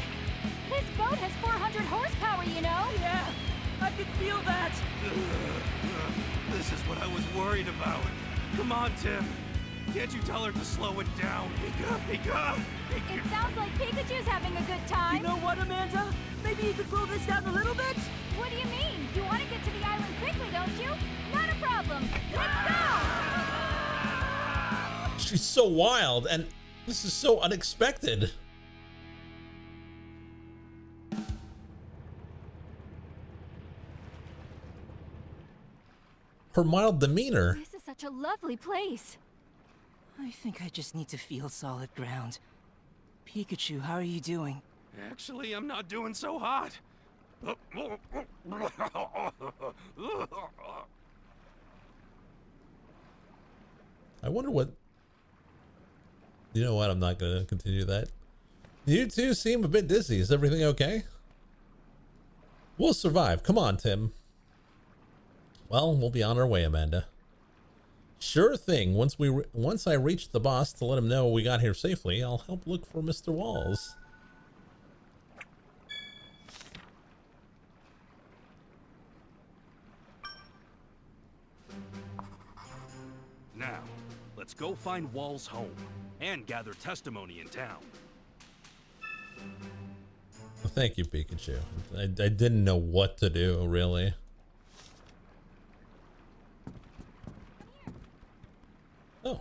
This boat has 400 horsepower, you know? Yeah, I can feel that. This is what I was worried about. Come on, Tim. Can't you tell her to slow it down? Pika! It sounds like Pikachu's having a good time. You know what, Amanda? Maybe you could slow this down a little bit? What do you mean? You want to get to the island quickly, don't you? Not a problem. Let's go! She's so wild, and this is so unexpected. Her mild demeanor. This is such a lovely place. I think I just need to feel solid ground. Pikachu, how are you doing? Actually, I'm not doing so hot. I wonder what... You know what? I'm not going to continue that. You two seem a bit dizzy. Is everything okay? We'll survive. Come on, Tim. Well, we'll be on our way, Amanda. Sure thing. Once I reach the boss to let him know we got here safely, I'll help look for Mr. Walls. Now, let's go find Wall's home and gather testimony in town. Well, thank you, Pikachu. I didn't know what to do, really. Oh.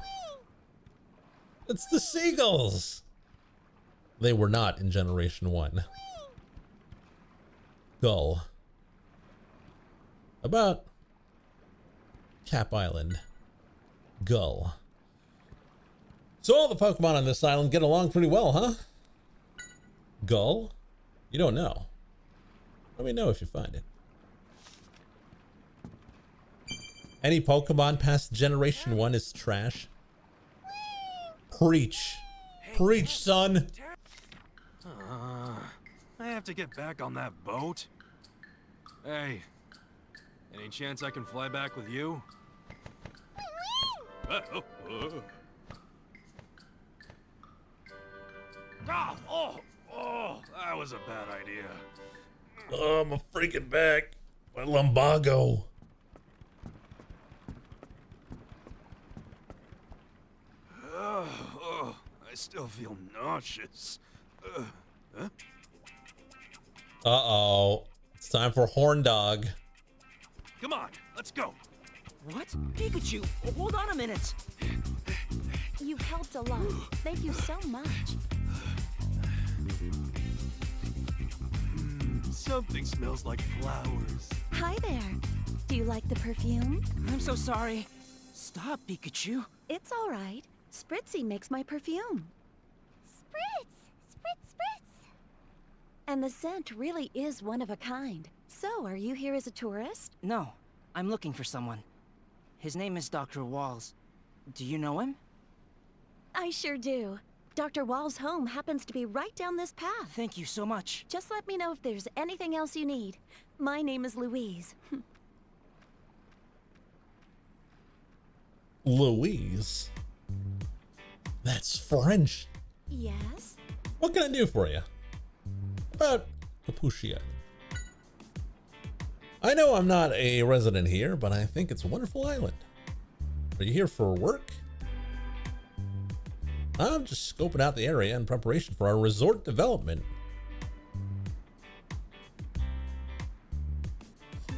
It's the seagulls! They were not in Generation 1. Gull. About Cap Island. Gull. So all the Pokemon on this island get along pretty well, huh? Gull? You don't know. Let me know if you find it. Any Pokemon past Generation 1 is trash. Preach. Preach, son. I have to get back on that boat. Hey, any chance I can fly back with you? Oh, that was a bad idea. Oh, I'm a freaking back. My lumbago. I still feel nauseous. Uh-oh. It's time for Horn Dog. Come on, let's go. What? Pikachu, hold on a minute. You helped a lot. Thank you so much. Something smells like flowers. Hi there. Do you like the perfume? I'm so sorry. Stop, Pikachu. It's all right. Spritzy makes my perfume. Spritz! Spritz, spritz! And the scent really is one of a kind. So, are you here as a tourist? No, I'm looking for someone. His name is Dr. Walls. Do you know him? I sure do. Dr. Wall's home happens to be right down this path. Thank you so much. Just let me know if there's anything else you need. My name is Louise. Louise? That's French. Yes? What can I do for you? About Capuchia. I know I'm not a resident here, but I think it's a wonderful island. Are you here for work? I'm just scoping out the area in preparation for our resort development.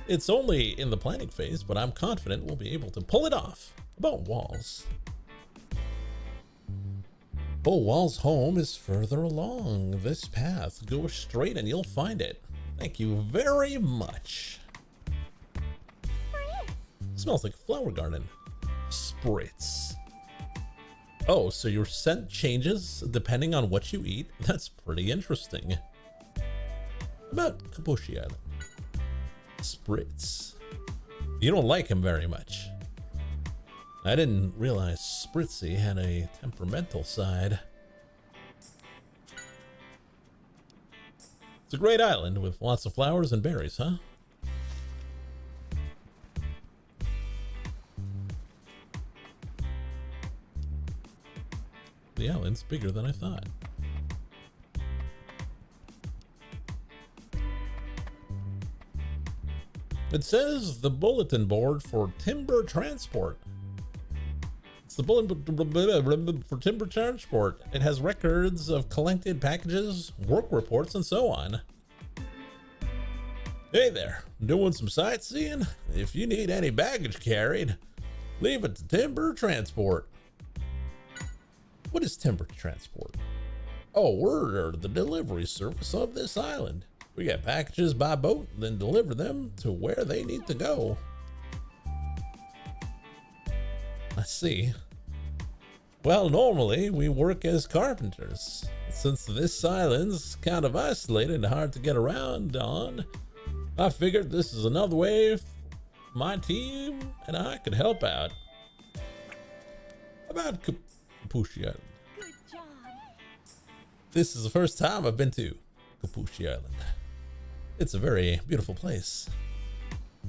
It's only in the planning phase, but I'm confident we'll be able to pull it off. About Walls. Oh, Wall's home is further along this path. Go straight and you'll find it. Thank you very much. Spritz! Smells like a flower garden. Spritz. Oh, so your scent changes depending on what you eat? That's pretty interesting. About Capuchia. Spritz. You don't like him very much. I didn't realize Spritzy had a temperamental side. It's a great island with lots of flowers and berries, huh? The island's bigger than I thought. It says the bulletin board for timber transport. It's the bulletin for timber transport. It has records of collected packages, work reports, and so on. Hey there, doing some sightseeing? If you need any baggage carried, leave it to timber transport. What is timber transport? Oh, we're the delivery service of this island. We get packages by boat, then deliver them to where they need to go. I see. Well, normally we work as carpenters. Since this island's kind of isolated and hard to get around on, I figured this is another way my team and I could help out. About Kapushi Island. Good job. This is the first time I've been to Kapushi Island. It's a very beautiful place,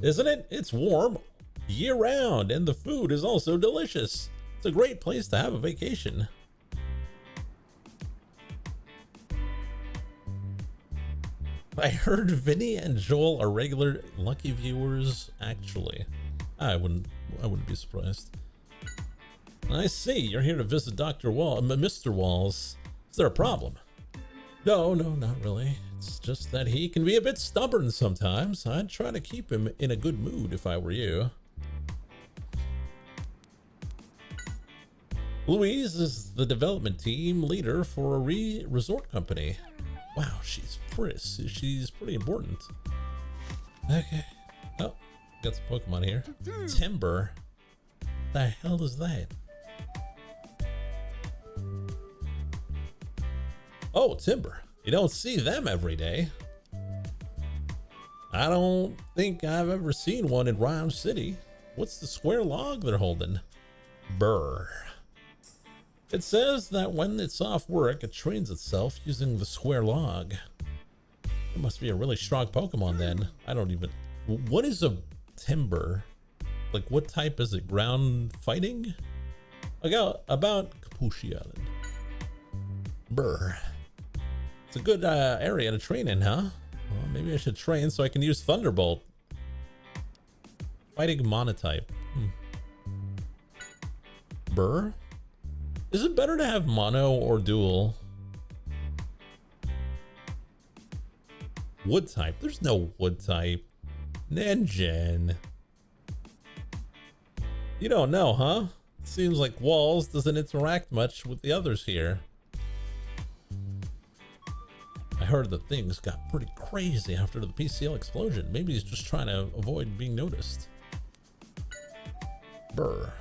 isn't it? It's warm year round and the food is also delicious. It's a great place to have a vacation. I heard Vinny and Joel are regular Lucky viewers. Actually, I wouldn't be surprised. I see you're here to visit Mr. Walls. Is there a problem? No, not really. It's just that he can be a bit stubborn sometimes. I'd try to keep him in a good mood if I were you. Louise is the development team leader for a resort company. Wow, she's pretty important. Okay. Oh, got some Pokemon here. Timber. The hell is that? Oh, timber. You don't see them every day. I don't think I've ever seen one in Rhyme City. What's the square log they're holding? Burr. It says that when it's off work, it trains itself using the square log. It must be a really strong Pokemon then. I don't even... What is a timber? Like, what type is it? Ground fighting? About Kapushi Island. Burr. It's a good area to train in, huh? Well, maybe I should train so I can use Thunderbolt. Fighting Monotype. Burr? Is it better to have mono or dual? Wood type. There's no wood type. Nengen. You don't know, huh? Seems like Walls doesn't interact much with the others here. I heard that things got pretty crazy after the PCL explosion. Maybe he's just trying to avoid being noticed. Burr.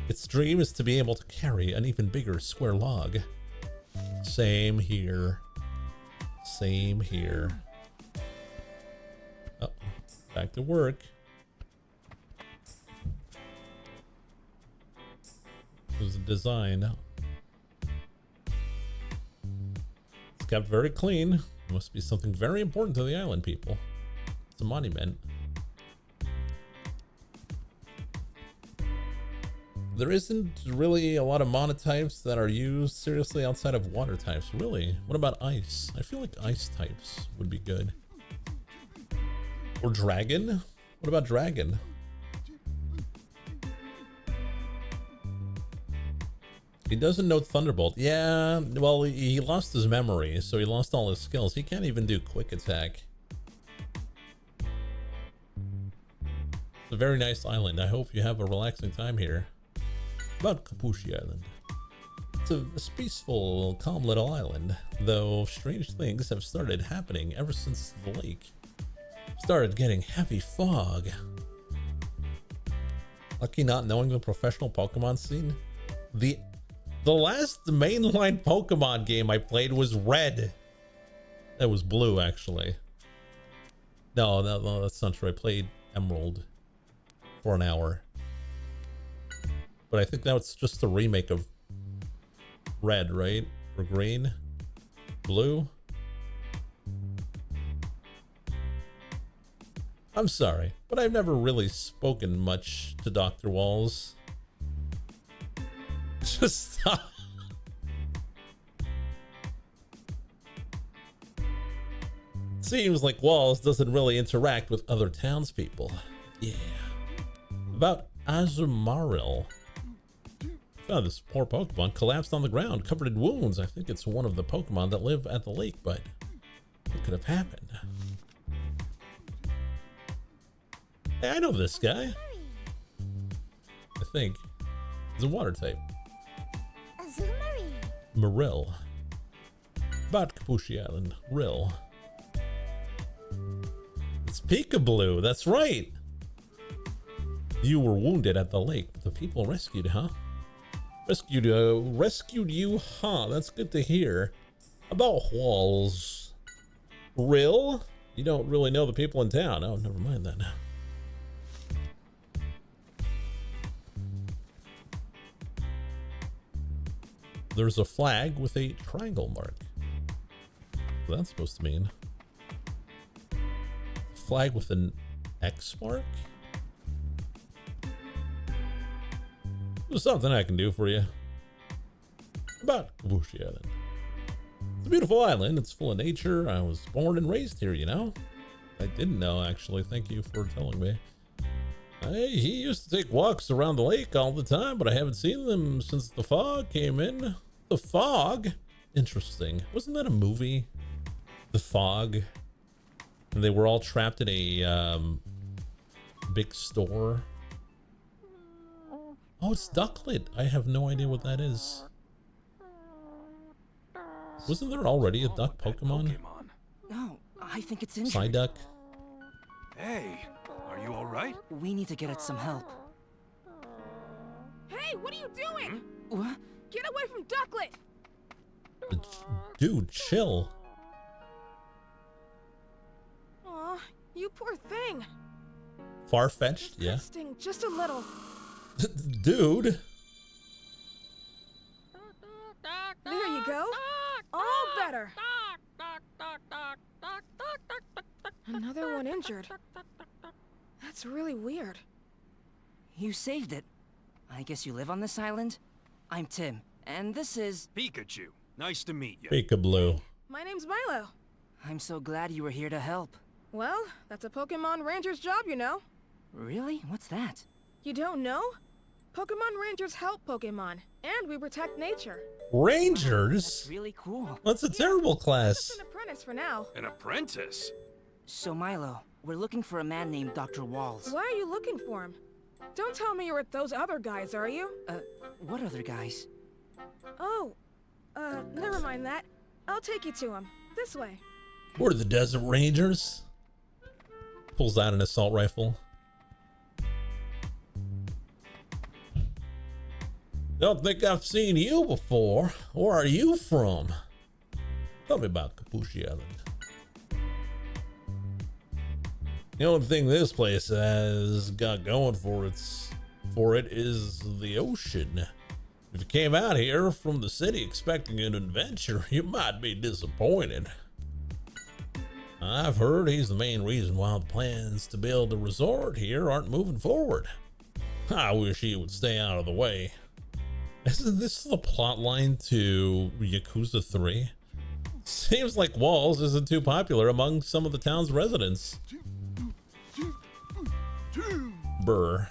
Its dream is to be able to carry an even bigger square log. Same here. Same here. Oh, back to work. There's a design. It's kept very clean. Must be something very important to the island people. It's a monument. There isn't really a lot of monotypes that are used seriously outside of water types. Really? What about ice? I feel like ice types would be good. Or dragon? What about dragon? He doesn't know Thunderbolt. Yeah, well, he lost his memory, so he lost all his skills. He can't even do quick attack. It's a very nice island. I hope you have a relaxing time here. About Kapushi Island. It's a peaceful, calm little island, though strange things have started happening ever since the lake started getting heavy fog. Lucky not knowing the professional Pokemon scene. The last mainline Pokemon game I played was Red. That was Blue, actually. No, that's not true. I played Emerald for an hour. But I think that's just a remake of Red, right? Or Green? Blue? I'm sorry, but I've never really spoken much to Dr. Walls. Just stop. Seems like Walls doesn't really interact with other townspeople. Yeah. About Azumarill. Found this poor Pokemon collapsed on the ground, covered in wounds. I think it's one of the Pokemon that live at the lake, but what could have happened? Hey, I know this guy. I think he's a water type. Marill. About Kapushi Island. Rill. It's Pikachu, that's right. You were wounded at the lake. The people rescued, huh? Rescued you, huh? That's good to hear. About Walls. Rill? You don't really know the people in town. Oh, never mind then. There's a flag with a triangle mark. What's that supposed to mean? Flag with an X mark? There's something I can do for you. About Kabushi Island. It's a beautiful island. It's full of nature. I was born and raised here, you know? I didn't know, actually. Thank you for telling me. He used to take walks around the lake all the time, but I haven't seen them since the fog came in. The Fog? Interesting. Wasn't that a movie? The Fog? And they were all trapped in a big store. Oh, it's Ducklet. I have no idea what that is. Wasn't there already a duck Pokemon? No, I think it's injured. Psyduck? Hey, are you all right? We need to get it some help. Hey, what are you doing? What? Get away from Ducklet! Dude, chill. Aw, you poor thing. Far-fetched, yeah. Sting just a little. Dude. There you go. All better. Another one injured. That's really weird. You saved it. I guess you live on this island? I'm Tim, and this is... Pikachu. Nice to meet you. Pikachu. My name's Milo. I'm so glad you were here to help. Well, that's a Pokemon Ranger's job, you know. Really? What's that? You don't know? Pokemon Rangers help Pokemon, and we protect nature. Rangers? That's really cool. That's a terrible class. Just an apprentice for now. An apprentice? So Milo, we're looking for a man named Dr. Walls. Why are you looking for him? Don't tell me you're with those other guys, are you? What other guys? Oh, never mind that. I'll take you to him. This way. We're the Desert Rangers. Pulls out an assault rifle. Don't think I've seen you before. Where are you from? Tell me about Kapushi Island. The only thing this place has got going for it is the ocean. If you came out here from the city expecting an adventure, you might be disappointed. I've heard he's the main reason why the plans to build a resort here aren't moving forward. I wish he would stay out of the way. Isn't this the plot line to Yakuza 3? Seems like Walls isn't too popular among some of the town's residents. Brr.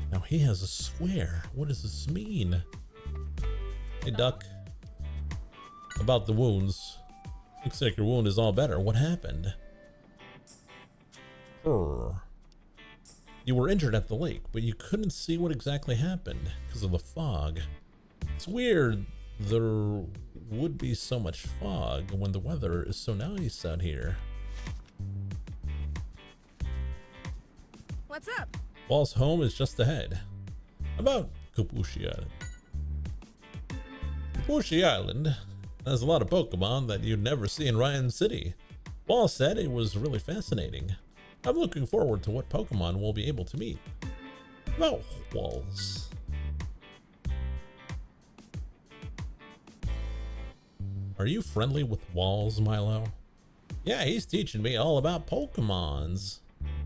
Now he has a square. What does this mean? Hey, Duck. About the wounds. Looks like your wound is all better. What happened? You were injured at the lake, but you couldn't see what exactly happened because of the fog. It's weird there would be so much fog when the weather is so nice out here. What's up? Wall's home is just ahead. About Kapushi Island. Kapushi Island has a lot of Pokemon that you'd never see in Ryan City. Wall said it was really fascinating. I'm looking forward to what Pokemon we'll be able to meet. Oh, Walls. Are you friendly with Walls, Milo? Yeah, he's teaching me all about Pokemons.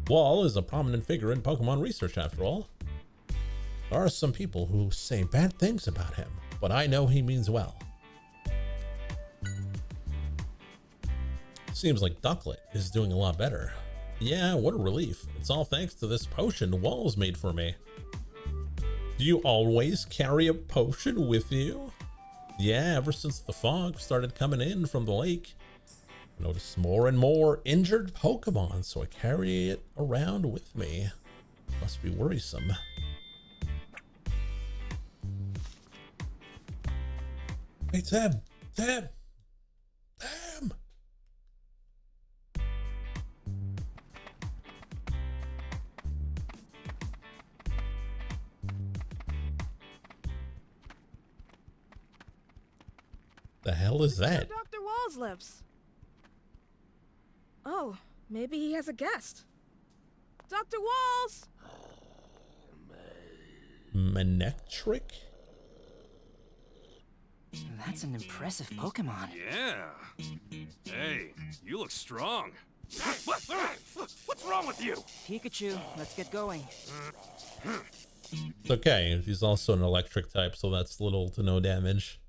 Wall is a prominent figure in Pokemon research, after all. There are some people who say bad things about him, but I know he means well. Seems like Ducklet is doing a lot better. Yeah, what a relief. It's all thanks to this potion Walls made for me. Do you always carry a potion with you? Yeah, ever since the fog started coming in from the lake, I noticed more and more injured Pokemon, so I carry it around with me. Must be worrisome. Hey, Tim! Tim! Tim! The hell is that? Where Dr. Walls lives. Oh, maybe he has a guest. Dr. Walls! Manectric? That's an impressive Pokemon. Yeah. Hey, you look strong. What's wrong with you? Pikachu, let's get going. It's okay, he's also an electric type, so that's little to no damage.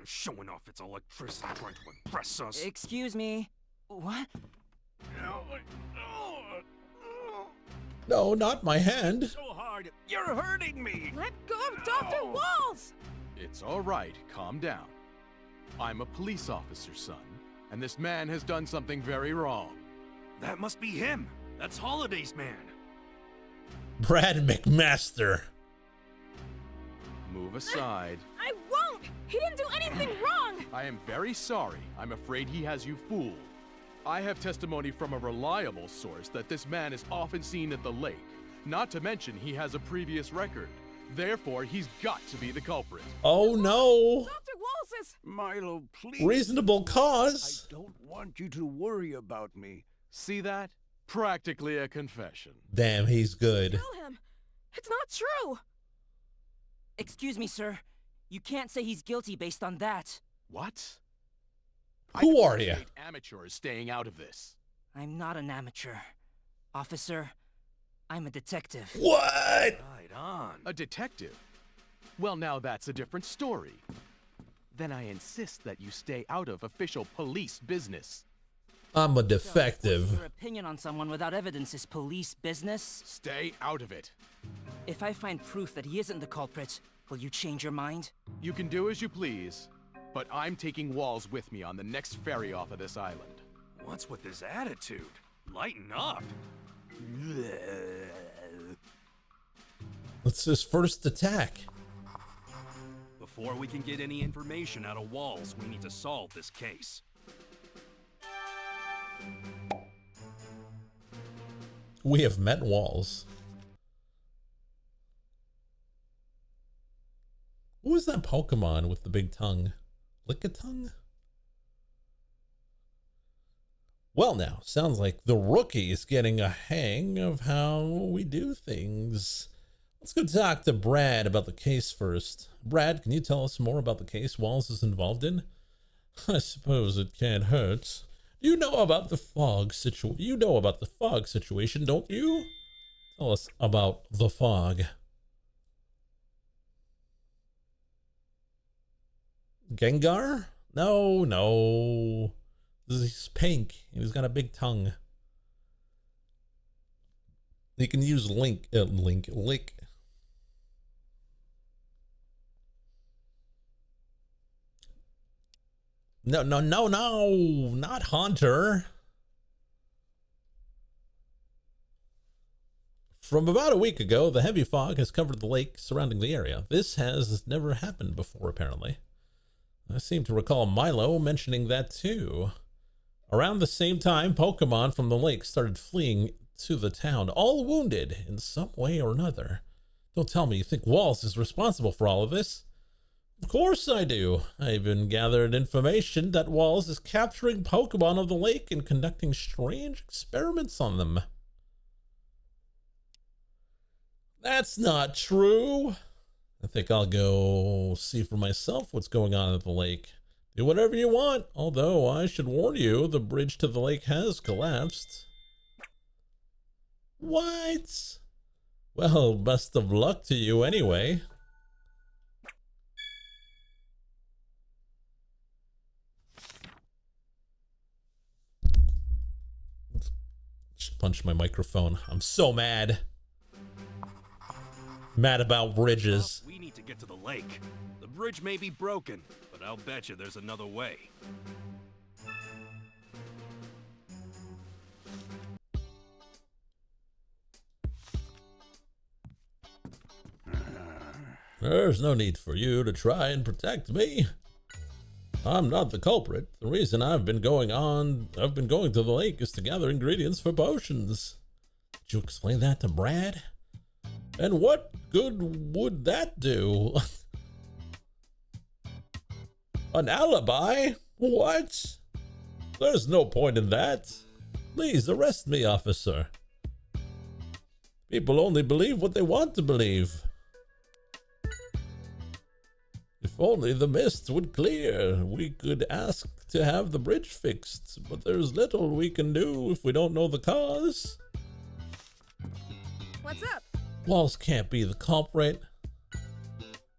Showing off its electricity trying to impress us. Excuse me. What? No, not my hand. So hard. You're hurting me. Let go of Dr. Walls! It's all right. Calm down. I'm a police officer, son, and this man has done something very wrong. That must be him. That's Holiday's man. Brad McMaster. Move aside. I won't! He didn't do anything wrong! I am very sorry. I'm afraid he has you fooled. I have testimony from a reliable source that this man is often seen at the lake. Not to mention he has a previous record. Therefore, he's got to be the culprit. Oh no! Dr. Walls is... Milo, please. Reasonable cause. I don't want you to worry about me. See that? Practically a confession. Damn, he's good. Kill him! It's not true! Excuse me, sir. You can't say he's guilty based on that. What? Who are you? Amateurs staying out of this. I'm not an amateur. Officer, I'm a detective. What? Right on. A detective? Well, now that's a different story. Then I insist that you stay out of official police business. I'm a So, defective. your opinion on someone without evidence is police business? Stay out of it. If I find proof that he isn't the culprit, will you change your mind? You can do as you please, but I'm taking Walls with me on the next ferry off of this island. What's with this attitude? Lighten up. That's his first attack. Before we can get any information out of Walls, we need to solve this case. We have met Walls. Who is that Pokemon with the big tongue? Lickitung? Well now, sounds like the rookie is getting a hang of how we do things. Let's go talk to Brad about the case first. Brad, can you tell us more about the case Walls is involved in? I suppose it can't hurt. You know about the fog situation, don't you? Tell us about the fog. Gengar? No. He's pink. He's got a big tongue. You can use lick. No, not Haunter. From about a week ago, the heavy fog has covered the lake surrounding the area. This has never happened before, apparently. I seem to recall Milo mentioning that too. Around the same time, Pokemon from the lake started fleeing to the town, all wounded in some way or another. Don't tell me you think Walls is responsible for all of this. Of course I do. I even gathered information that Walls is capturing Pokemon of the lake and conducting strange experiments on them. That's not true. I think I'll go see for myself what's going on at the lake. Do whatever you want, although I should warn you, the bridge to the lake has collapsed. What? Well, best of luck to you anyway. Just punched my microphone. I'm so mad. Mad about bridges. We need to get to the lake. The bridge may be broken, but I'll bet you there's another way. There's no need for you to try and protect me. I'm not the culprit. The reason I've been going to the lake is to gather ingredients for potions. Did you explain that to Brad? And what good would that do? An alibi? What? There's no point in that. Please arrest me, officer. People only believe what they want to believe. If only the mist would clear, we could ask to have the bridge fixed, but there's little we can do if we don't know the cause. What's up? Walls can't be the culprit.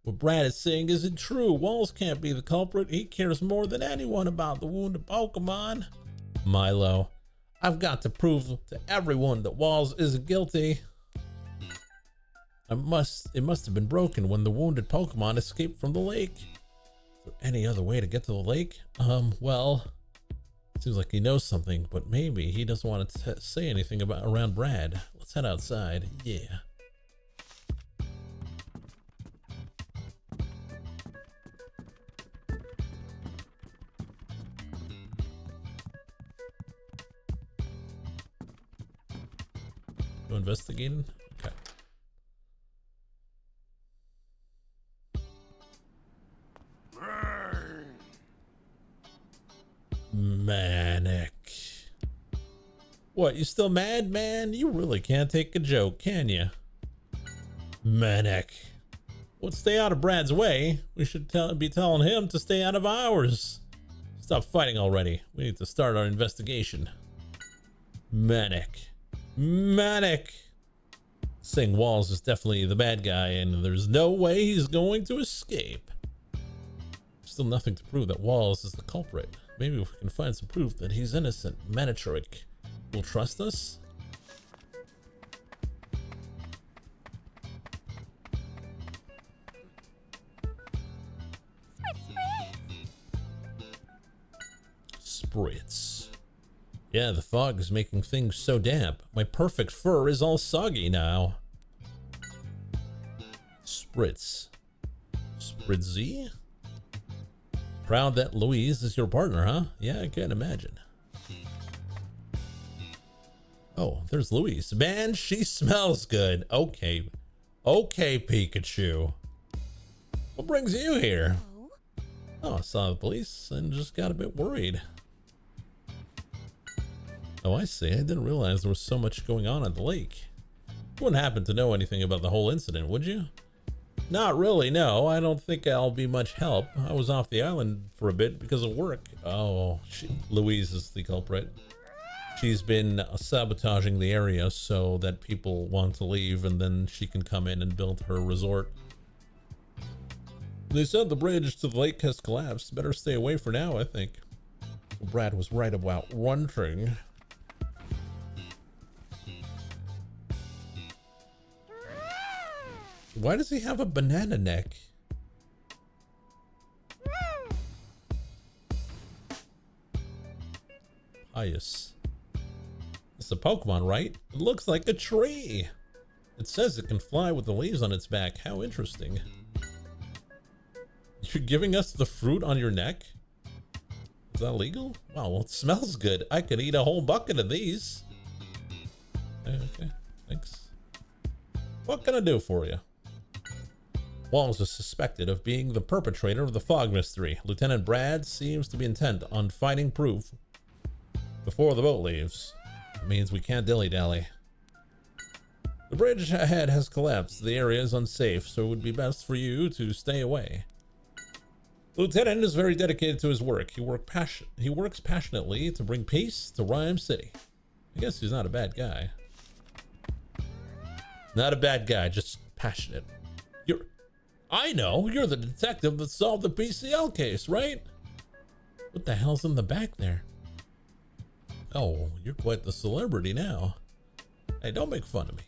What Brad is saying isn't true. Walls can't be the culprit. He cares more than anyone about the wounded Pokemon. Milo, I've got to prove to everyone that Walls isn't guilty. It must have been broken when the wounded Pokemon escaped from the lake. Is there any other way to get to the lake? Well, seems like he knows something, but maybe he doesn't want to say anything around Brad. Let's head outside. Yeah. Go investigating? Okay. Manic. What, you still mad, man? You really can't take a joke, can you? Manic. Well, stay out of Brad's way. We should be telling him to stay out of ours. Stop fighting already. We need to start our investigation. Manic. Manic. Saying Walls is definitely the bad guy, and there's no way he's going to escape. Still nothing to prove that Walls is the culprit. Maybe if we can find some proof that he's innocent, Manitrick will trust us? Spritz. Yeah, the fog is making things so damp. My perfect fur is all soggy now. Spritz. Spritzy? Proud that Louise is your partner, huh? Yeah, I can't imagine. Oh, there's Louise. Man, she smells good. Okay. Okay, Pikachu. What brings you here? Oh, I saw the police and just got a bit worried. Oh, I see. I didn't realize there was so much going on at the lake. You wouldn't happen to know anything about the whole incident, would you? Not really, no. I don't think I'll be much help. I was off the island for a bit because of work. Oh, Louise is the culprit. She's been sabotaging the area so that people want to leave and then she can come in and build her resort. They said the bridge to the lake has collapsed. Better stay away for now, I think. Brad was right about one thing. Why does he have a banana neck? Pious. It's a Pokemon, right? It looks like a tree. It says it can fly with the leaves on its back. How interesting. You're giving us the fruit on your neck? Is that legal? Wow, well, it smells good. I could eat a whole bucket of these. Okay, thanks. What can I do for you? Walls is suspected of being the perpetrator of the fog mystery. Lieutenant Brad seems to be intent on finding proof before the boat leaves. It means we can't dilly-dally. The bridge ahead has collapsed. The area is unsafe, so it would be best for you to stay away. The lieutenant is very dedicated to his work. He works passionately to bring peace to Rhyme City. I guess he's not a bad guy. Not a bad guy, just passionate. I know, you're the detective that solved the PCL case, right? What the hell's in the back there? Oh, you're quite the celebrity now. Hey, don't make fun of me.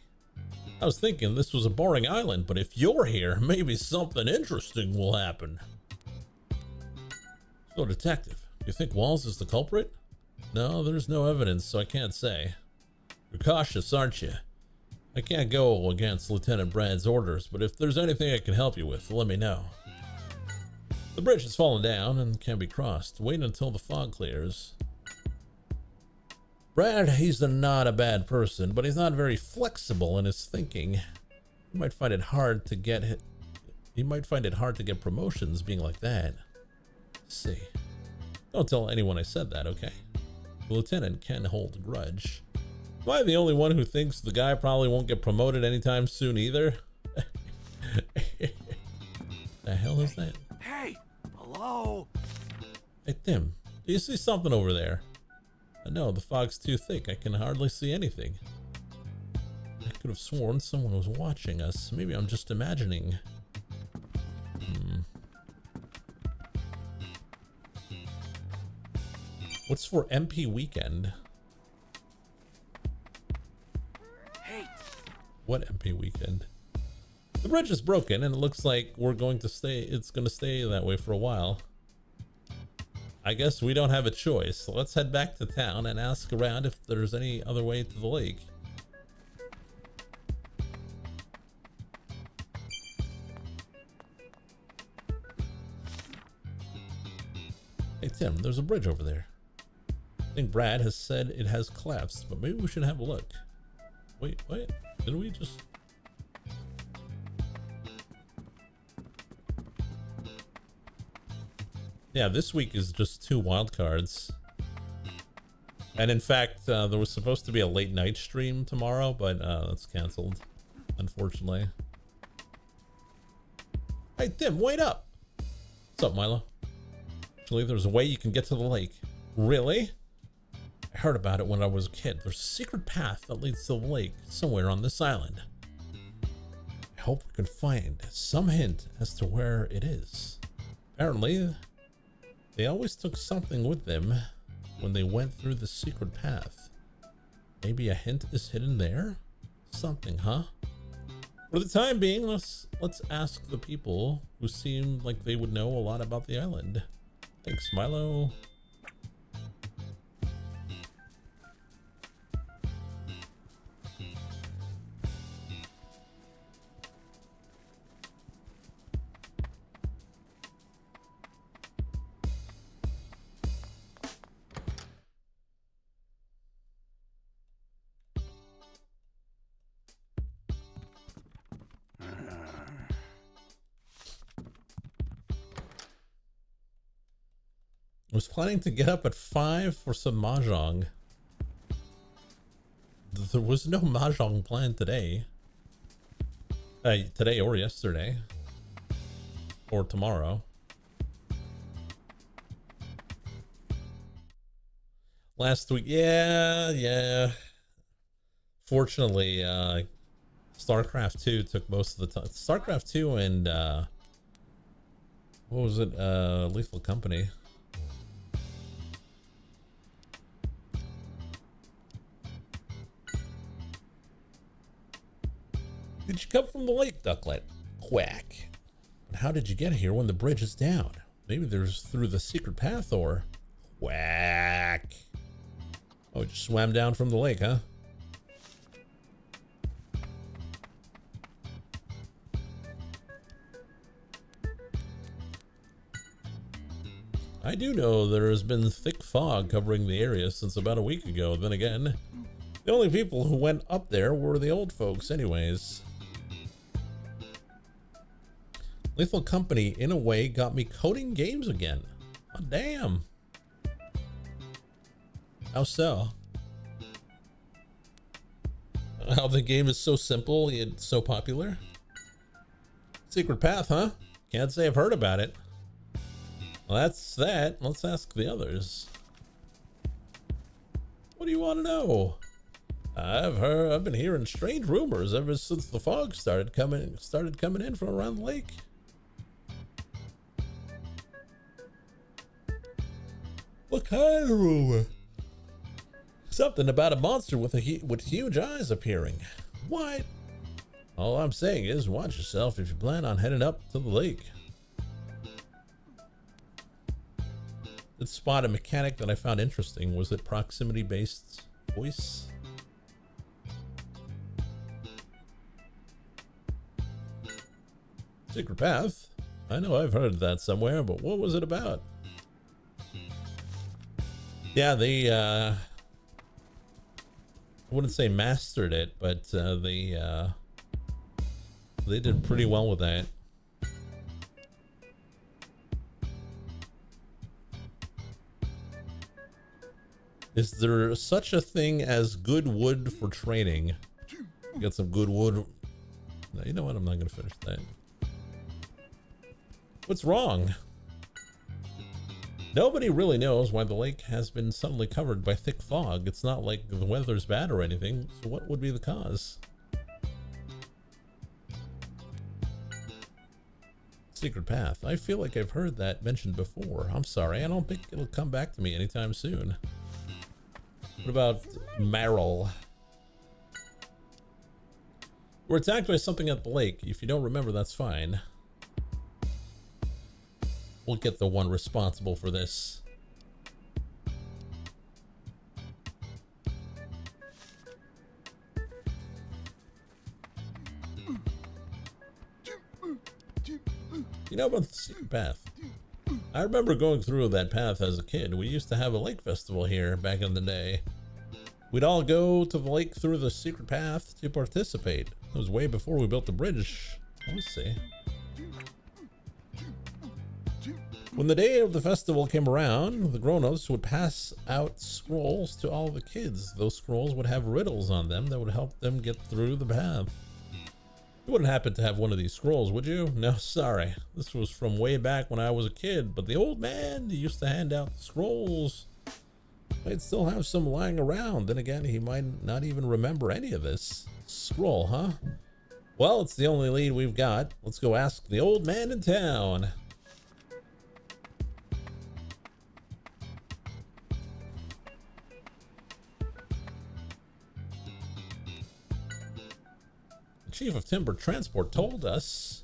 I was thinking this was a boring island, but if you're here, maybe something interesting will happen. So, detective, you think Walls is the culprit? No, there's no evidence, so I can't say. You're cautious, aren't you? I can't go against Lieutenant Brad's orders, but if there's anything I can help you with, let me know. The bridge has fallen down and can be crossed. Wait until the fog clears. Brad, he's not a bad person, but he's not very flexible in his thinking. He might find it hard to get promotions being like that. Let's see. Don't tell anyone I said that, okay? The lieutenant can hold a grudge. Am I the only one who thinks the guy probably won't get promoted anytime soon either? The hell is that? Hey, hello? Hey, Tim, do you see something over there? No, the fog's too thick. I can hardly see anything. I could have sworn someone was watching us. Maybe I'm just imagining. What's for MP weekend? Hey. What MP weekend? The bridge is broken and it looks like it's going to stay that way for a while. I guess we don't have a choice. So let's head back to town and ask around if there's any other way to the lake. Hey Tim, there's a bridge over there. I think Brad has said it has collapsed, but maybe we should have a look. Wait, what? Didn't we just... Yeah, this week is just 2 wild cards. And in fact, there was supposed to be a late night stream tomorrow, but that's canceled, unfortunately. Hey, Tim, wait up! What's up, Milo? Actually, there's a way you can get to the lake. Really? I heard about it when I was a kid. There's a secret path that leads to the lake somewhere on this island. I hope we can find some hint as to where it is. Apparently, they always took something with them when they went through the secret path. Maybe a hint is hidden there? Something, huh? For the time being, let's ask the people who seem like they would know a lot about the island. Thanks, Milo. I was planning to get up at 5 for some mahjong. There was no mahjong planned today. Today or yesterday. Or tomorrow. Last week, yeah. Fortunately, StarCraft 2 took most of the time. StarCraft 2 and, what was it? Lethal Company. Did you come from the lake, Ducklet? Quack. But how did you get here when the bridge is down? Maybe there's through the secret path or... Quack. Oh, you just swam down from the lake, huh? I do know there has been thick fog covering the area since about a week ago. Then again, the only people who went up there were the old folks anyways. Lethal Company, in a way, got me coding games again. Oh, damn. How so? How the game is so simple yet so popular? Secret Path, huh? Can't say I've heard about it. Well, that's that. Let's ask the others. What do you want to know? I've been hearing strange rumors ever since the fog started coming in from around the lake. What kind of rumor? Something about a monster with huge eyes appearing. What? All I'm saying is watch yourself if you plan on heading up to the lake. Did spot a mechanic that I found interesting. Was it proximity-based voice? Secret Path? I know I've heard that somewhere, but what was it about? Yeah, they, I wouldn't say mastered it, but they did pretty well with that. Is there such a thing as good wood for training? Get some good wood. No, you know what? I'm not going to finish that. What's wrong? Nobody really knows why the lake has been suddenly covered by thick fog. It's not like the weather's bad or anything, so what would be the cause? Secret Path. I feel like I've heard that mentioned before. I'm sorry, I don't think it'll come back to me anytime soon. What about Meryl? We're attacked by something at the lake. If you don't remember, that's fine. We'll get the one responsible for this. You know about the Secret Path? I remember going through that path as a kid. We used to have a lake festival here back in the day. We'd all go to the lake through the Secret Path to participate. It was way before we built the bridge. Let's see. When the day of the festival came around, the grown-ups would pass out scrolls to all the kids. Those scrolls would have riddles on them that would help them get through the path. You wouldn't happen to have one of these scrolls, would you? No, sorry. This was from way back when I was a kid, but the old man used to hand out the scrolls. I'd still have some lying around. Then again, he might not even remember any of this. Scroll, huh? Well, it's the only lead we've got. Let's go ask the old man in town. Chief of Timber Transport told us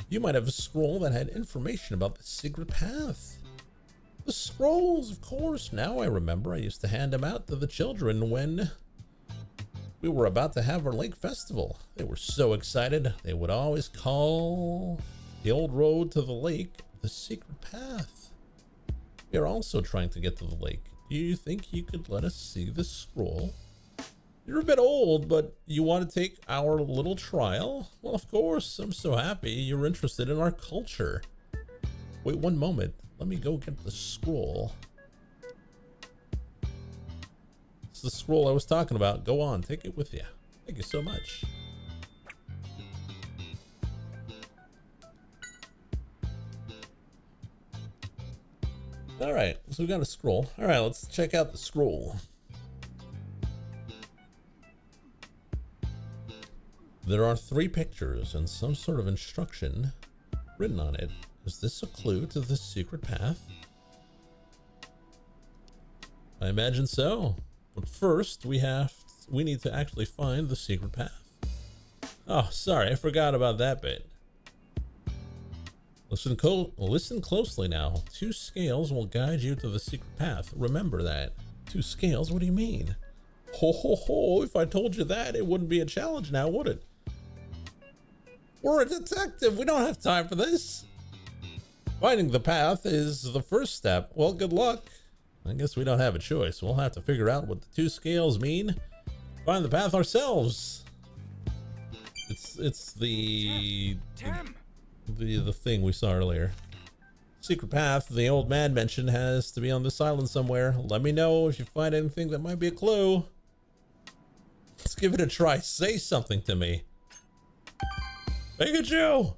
you might have a scroll that had information about the Secret Path. The scrolls, of course. Now I remember. I used to hand them out to the children when we were about to have our lake festival. They were so excited. They would always call the old road to the lake the Secret Path. We are also trying to get to the lake. Do you think you could let us see the scroll? You're a bit old, but you want to take our little trial? Well, of course. I'm so happy you're interested in our culture. Wait one moment. Let me go get the scroll. It's the scroll I was talking about. Go on, take it with you. Thank you so much. All right, so we got a scroll. All right, let's check out the scroll. There are 3 pictures and some sort of instruction written on it. Is this a clue to the Secret Path? I imagine so. But first, we need to actually find the Secret Path. Oh, sorry, I forgot about that bit. Listen closely now. 2 scales will guide you to the Secret Path. Remember that. 2 scales? What do you mean? Ho ho ho, if I told you that, it wouldn't be a challenge now, would it? We're a detective. We don't have time for this. Finding the path is the first step. Well, good luck. I guess we don't have a choice. We'll have to figure out what the 2 scales mean. Find the path ourselves. It's the the thing we saw earlier. Secret path the old man mentioned has to be on this island somewhere. Let me know if you find anything that might be a clue. Let's give it a try. Say something to me. Pikachu!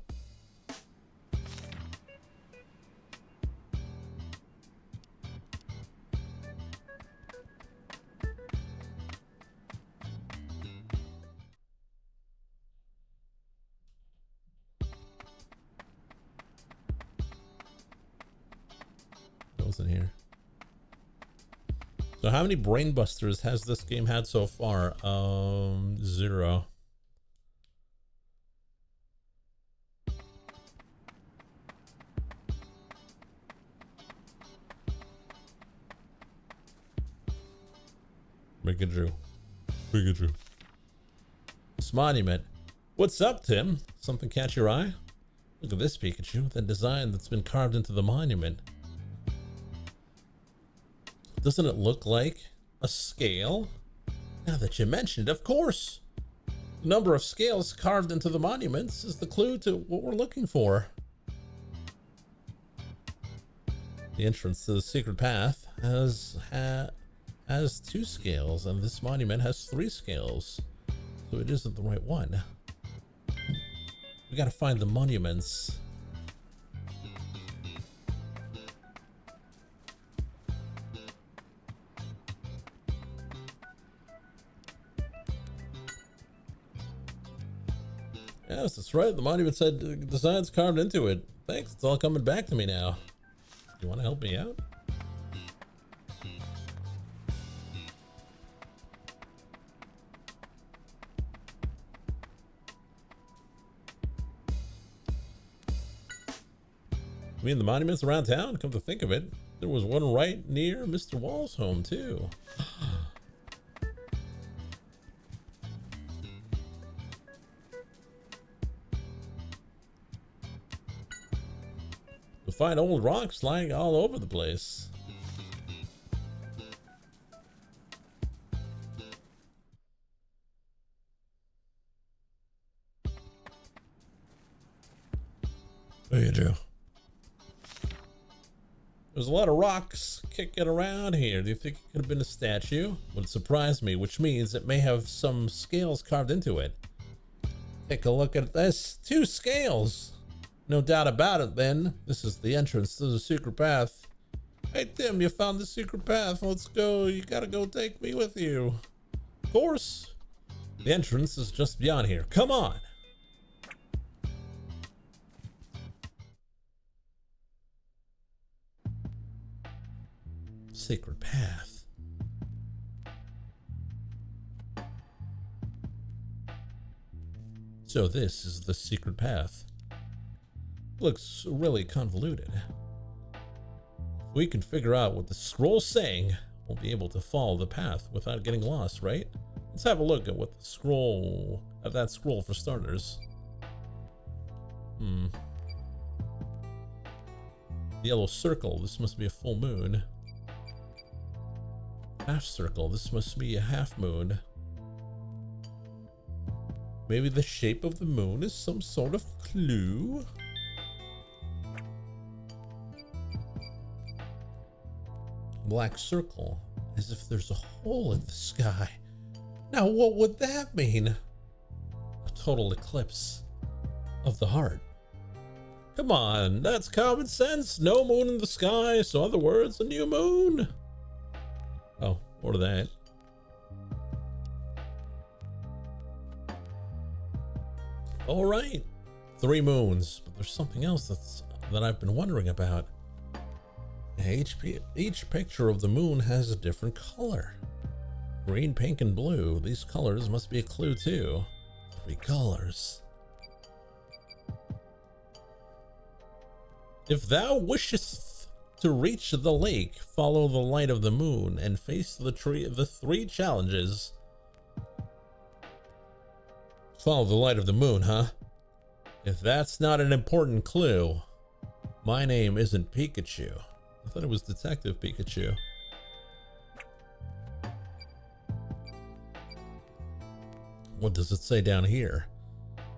In here. So how many brain busters has this game had so far? 0. Pikachu. This monument. What's up, Tim? Something catch your eye? Look at this Pikachu, the design that's been carved into the monument. Doesn't it look like a scale? Now that you mention it, of course. The number of scales carved into the monuments is the clue to what we're looking for. The entrance to the secret path has 2 scales, and this monument has 3 scales. So it isn't the right one. We gotta find the monuments. Yes, that's right. The monument said designs carved into it. Thanks, it's all coming back to me now. You want to help me out? I mean, the monuments around town, come to think of it. There was one right near Mr. Wall's home, too. Find old rocks lying all over the place. Pikachu. There's a lot of rocks kicking around here. Do you think it could have been a statue? Would surprise me, which means it may have some scales carved into it. Take a look at this. 2 scales. No doubt about it, then. This is the entrance to the secret path. Hey, Tim, you found the secret path. Let's go. You gotta go take me with you. Of course. The entrance is just beyond here. Come on. Secret path. So this is the secret path. Looks really convoluted. If we can figure out what the scroll's saying, we'll be able to follow the path without getting lost, right? Let's have a look at what the scroll, at that scroll for starters. The yellow circle, this must be a full moon. Half circle, this must be a half moon. Maybe the shape of the moon is some sort of clue? Black circle, as if there's a hole in the sky. Now what would that mean? A total eclipse of the heart. Come on, that's common sense. No moon in the sky, so other words, a new moon. Oh, or that. All right, 3 moons, but there's something else that I've been wondering about. Each picture of the moon has a different color. Green, pink, and blue. These colors must be a clue too. 3 colors. If thou wishest to reach the lake, follow the light of the moon and face the 3 challenges. Follow the light of the moon, huh? If that's not an important clue, my name isn't Pikachu. I thought it was Detective Pikachu. What does it say down here?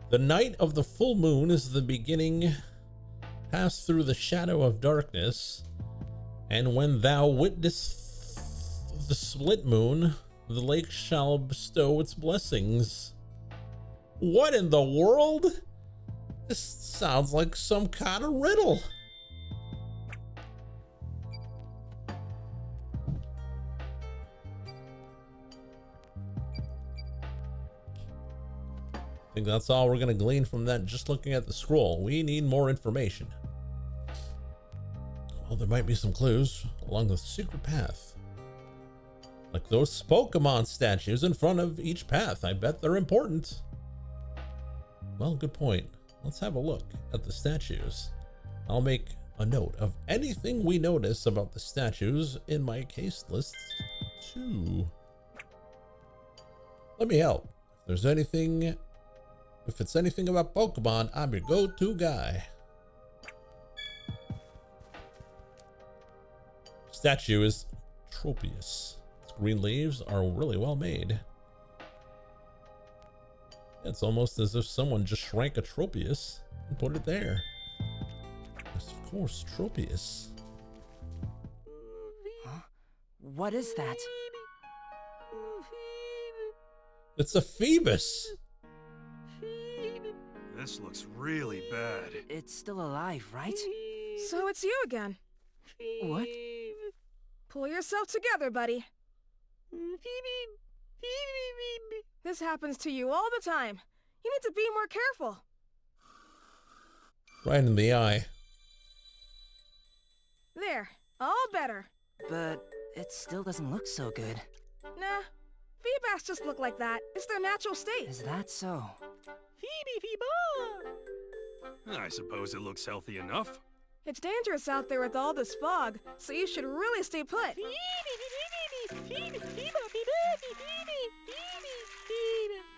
The night of the full moon is the beginning. Pass through the shadow of darkness, and when thou witness the split moon, the lake shall bestow its blessings. What in the world? This sounds like some kind of riddle. I think that's all we're going to glean from that just looking at the scroll. We need more information. Well, there might be some clues along the secret path. Like those Pokemon statues in front of each path. I bet they're important. Well, good point. Let's have a look at the statues. I'll make a note of anything we notice about the statues in my case list too. Let me help. If it's anything about Pokemon, I'm your go-to guy. Statue is Tropius. Its green leaves are really well made. It's almost as if someone just shrank a Tropius and put it there. Yes, of course, Tropius. Huh? What is that? It's a Phoebus. This looks really bad. It's still alive, right? So it's you again. What? Pull yourself together, buddy. This happens to you all the time. You need to be more careful. Right in the eye. There, all better. But it still doesn't look so good. Nah, Feebas just look like that. It's their natural state. Is that so? I suppose it looks healthy enough. It's dangerous out there with all this fog, so you should really stay put.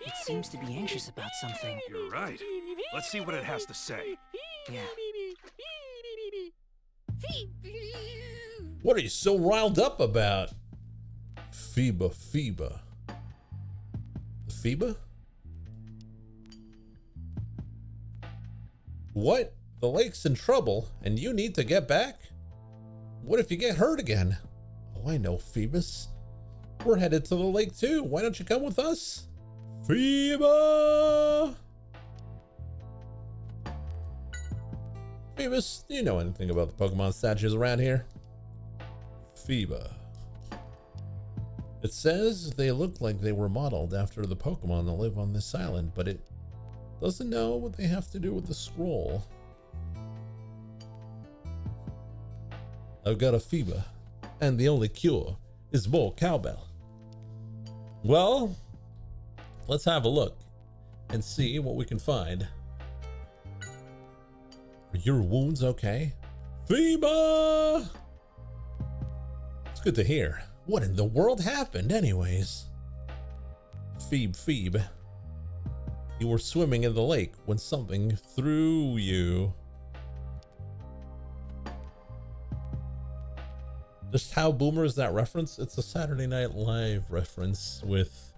It seems to be anxious about something. You're right. Let's see what it has to say. Yeah. What are you so riled up about? Phoeba. The Phoeba? What? The lake's in trouble and you need to get back? What if you get hurt again? Oh, I know, Phoebus. We're headed to the lake too. Why don't you come with us? Phoeba! Phoebus, do you know anything about the Pokemon statues around here? Phoeba. It says they look like they were modeled after the Pokemon that live on this island, but it doesn't know what they have to do with the scroll. I've got a Phoeba, and the only cure is more cowbell. Well, let's have a look and see what we can find. Are your wounds okay? Phoeba! It's good to hear. What in the world happened anyways? Phoebe. You were swimming in the lake when something threw you. Just how boomer is that reference? It's a Saturday Night Live reference with,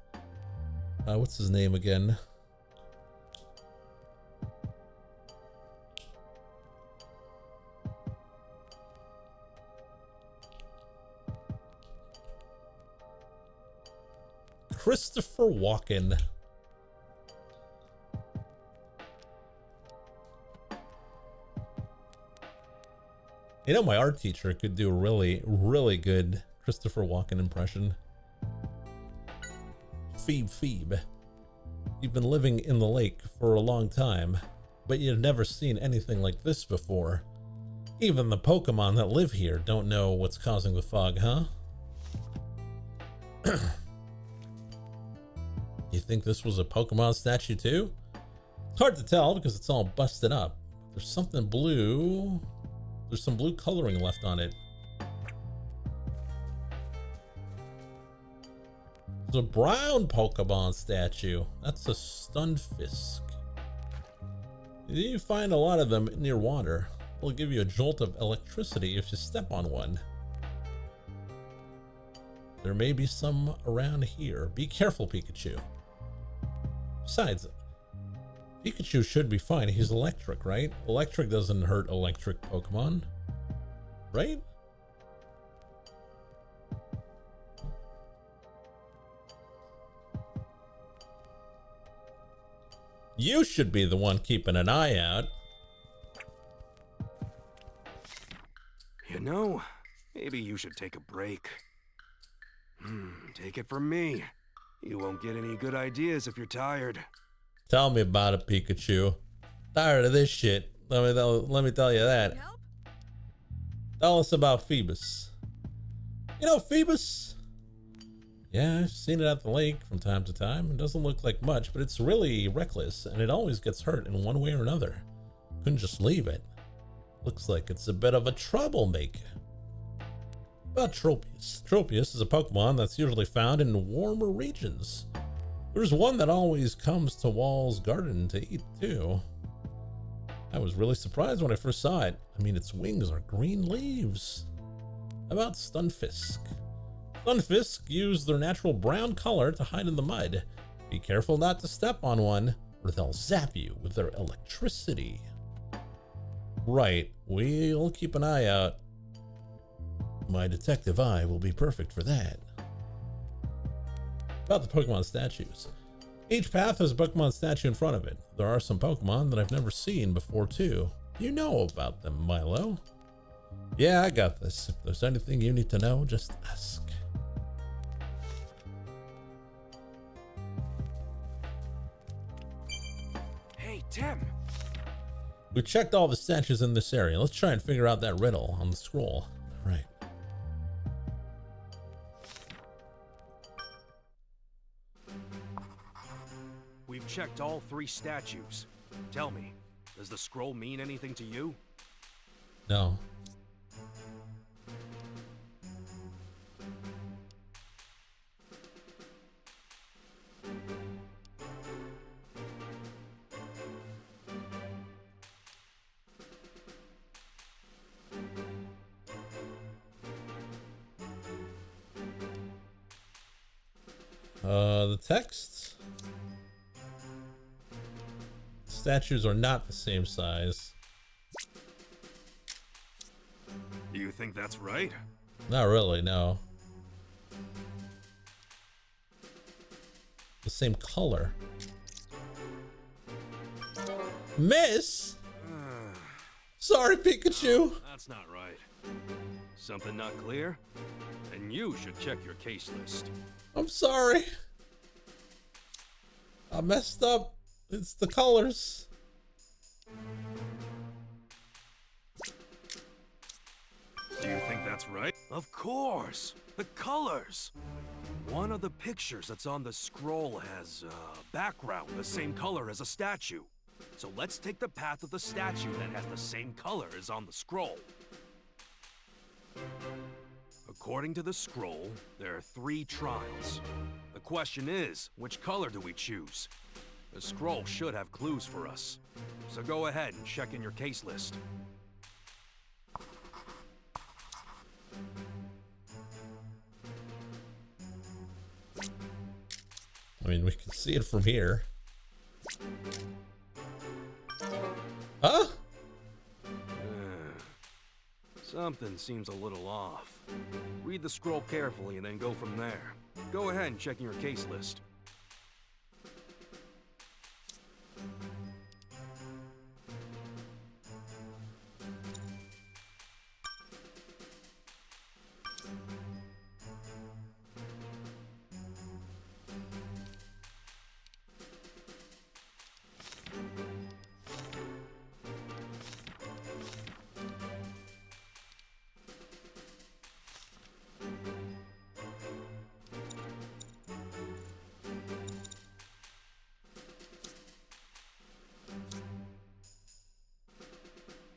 what's his name again? Christopher Walken. You know, my art teacher could do a really, really good Christopher Walken impression. Phoebe. You've been living in the lake for a long time, but you've never seen anything like this before. Even the Pokemon that live here don't know what's causing the fog, huh? You think this was a Pokemon statue too? It's hard to tell because it's all busted up. There's something blue. There's some blue coloring left on it. There's a brown Pokemon statue. That's a Stunfisk. You find a lot of them near water. It'll give you a jolt of electricity if you step on one. There may be some around here. Be careful, Pikachu. Besides, Pikachu should be fine. He's electric, right? Electric doesn't hurt electric Pokemon, right? You should be the one keeping an eye out. You know, maybe you should take a break. Take it from me. You won't get any good ideas if you're tired. Tell me about it, Pikachu. Tired of this shit. Let me tell you that. Tell us about Phoebus. You know Phoebus? Yeah, I've seen it at the lake from time to time. It doesn't look like much, but it's really reckless, and it always gets hurt in one way or another. Couldn't just leave it. Looks like it's a bit of a troublemaker. About Tropius. Tropius is a Pokemon that's usually found in warmer regions. There's one that always comes to Wall's garden to eat, too. I was really surprised when I first saw it. I mean, its wings are green leaves. How about Stunfisk? Stunfisk use their natural brown color to hide in the mud. Be careful not to step on one, or they'll zap you with their electricity. Right, we'll keep an eye out. My detective eye will be perfect for that. About the Pokemon statues. Each path has a Pokemon statue in front of it. There are some Pokemon that I've never seen before too. You know about them, Milo. Yeah, I got this. If there's anything you need to know, just ask. Hey, Tim. We checked all the statues in this area. Let's try and figure out that riddle on the scroll. Right. We've checked all 3 statues. Tell me, does the scroll mean anything to you? No. The text? Statues are not the same size. Do you think that's right? Not really, no. The same color. Miss? Sorry, Pikachu. That's not right. Something not clear? Then you should check your case list. I'm sorry. I messed up. It's the colors. Do you think that's right? Of course! The colors! One of the pictures that's on the scroll has a background the same color as a statue. So let's take the path of the statue that has the same color as on the scroll. According to the scroll, there are 3 trials. The question is, which color do we choose? The scroll should have clues for us. So go ahead and check in your case list. I mean, we can see it from here. Huh? Something seems a little off. Read the scroll carefully and then go from there. Go ahead and check in your case list.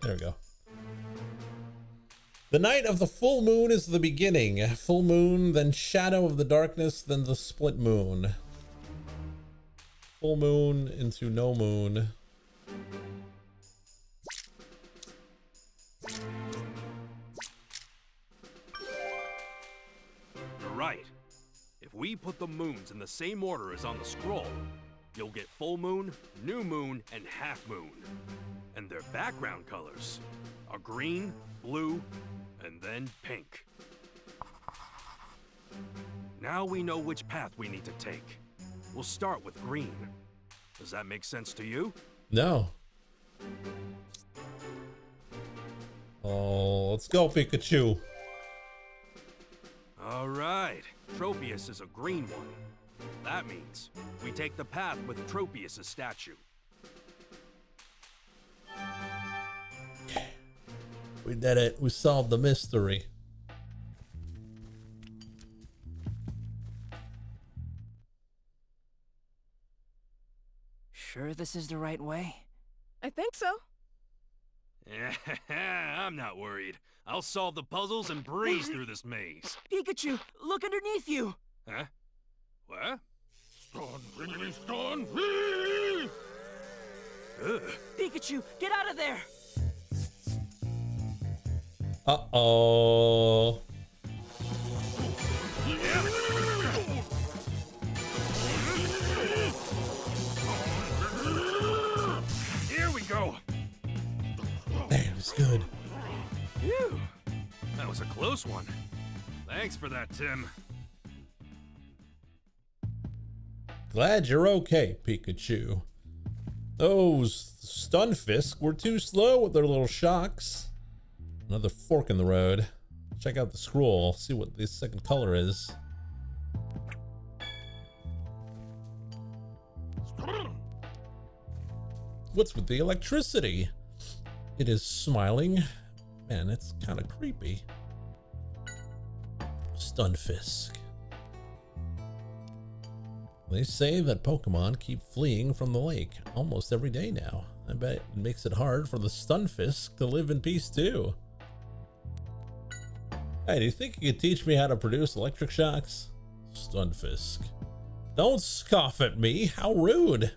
There we go. The night of the full moon is the beginning. Full moon, then shadow of the darkness, then the split moon. Full moon into no moon. You're right. If we put the moons in the same order as on the scroll, you'll get full moon, new moon, and half moon. And their background colors are green, blue, and then pink. Now we know which path we need to take. We'll start with green. Does that make sense to you? No. Oh, let's go, Pikachu. All right. Tropius is a green one. That means we take the path with Tropius' statue. We did it. We solved the mystery. Sure this is the right way? I think so. I'm not worried. I'll solve the puzzles and breeze through this maze. Pikachu, look underneath you! Huh? What? Pikachu, get out of there! Uh-oh. Here we go. Damn, it's good. Phew. That was a close one. Thanks for that, Tim. Glad you're okay, Pikachu. Those Stunfisk were too slow with their little shocks. Another fork in the road. Check out the scroll, see what the second color is. What's with the electricity? It is smiling. Man, it's kind of creepy. Stunfisk. They say that Pokemon keep fleeing from the lake almost every day now. I bet it makes it hard for the Stunfisk to live in peace too. Hey, do you think you could teach me how to produce electric shocks? Stunfisk. Don't scoff at me, how rude.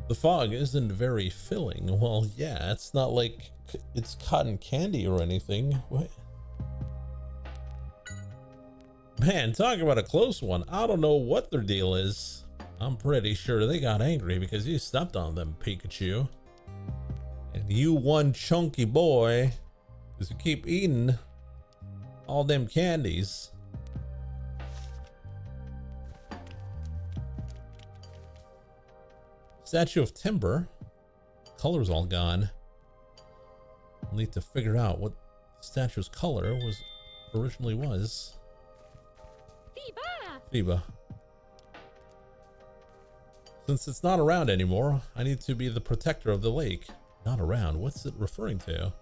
The fog isn't very filling. Well, yeah, it's not like it's cotton candy or anything. What? Man, talk about a close one. I don't know what their deal is. I'm pretty sure they got angry because you stepped on them, Pikachu. And you one chunky boy, because you keep eating all them candies. Statue of Timber. Color's all gone. I'll need to figure out what the statue's color originally was. Phoeba. Since it's not around anymore, I need to be the protector of the lake. Not around, what's it referring to?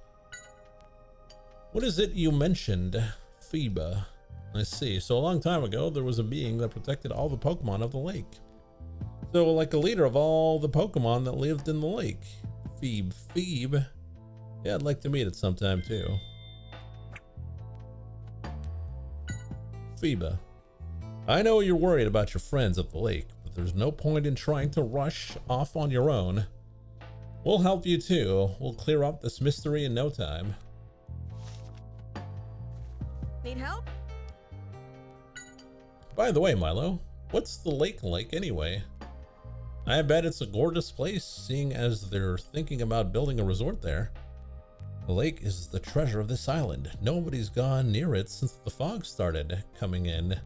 What is it you mentioned? Phoeba. I see, so a long time ago, there was a being that protected all the Pokemon of the lake. So like a leader of all the Pokemon that lived in the lake. Phoebe. Yeah, I'd like to meet it sometime too. Phoebe. I know you're worried about your friends at the lake, but there's no point in trying to rush off on your own. We'll help you too. We'll clear up this mystery in no time. Need help? By the way, Milo, what's the lake like anyway? I bet it's a gorgeous place, seeing as they're thinking about building a resort there. The lake is the treasure of this island. Nobody's gone near it since the fog started coming in.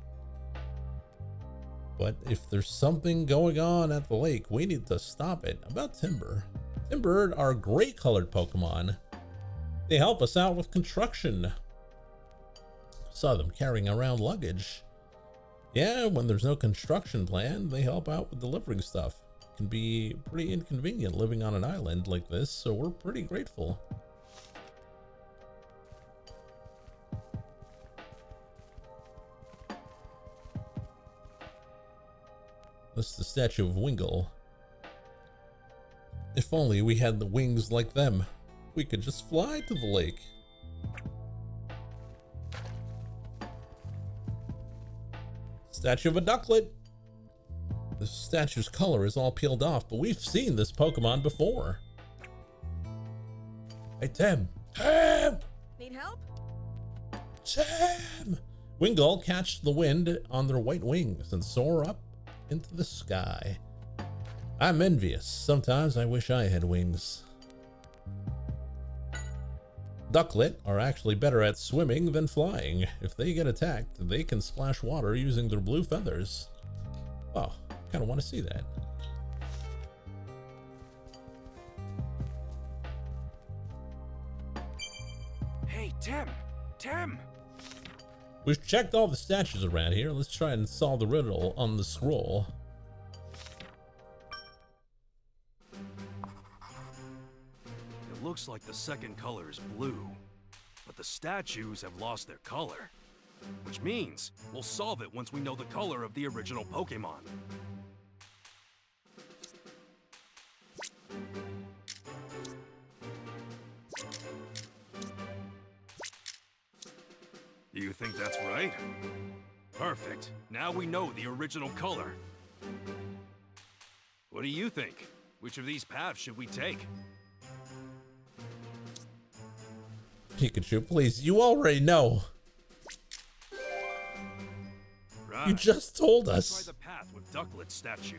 But if there's something going on at the lake, we need to stop it. About Timber. Timber are gray colored Pokemon. They help us out with construction. Saw them carrying around luggage. Yeah, when there's no construction plan, they help out with delivering stuff. It can be pretty inconvenient living on an island like this, so we're pretty grateful. This is the statue of Wingull. If only we had the wings like them. We could just fly to the lake. Statue of a Ducklet. The statue's color is all peeled off, but we've seen this Pokemon before. Hey, Tim. Tim! Need help? Tim! Wingull catch the wind on their white wings and soar up into the sky. I'm envious. Sometimes I wish I had wings. Ducklet are actually better at swimming than flying. If they get attacked, they can splash water using their blue feathers. Oh, kind of want to see that. Hey, Tim! Tim! We've checked all the statues around here. Let's try and solve the riddle on the scroll. It looks like the second color is blue, but the statues have lost their color. Which means we'll solve it once we know the color of the original Pokémon. You think that's right? Perfect. Now we know the original color. What do you think? Which of these paths should we take? Pikachu, please, you already know. Right. You just told Let's us. try the path with Ducklet statue.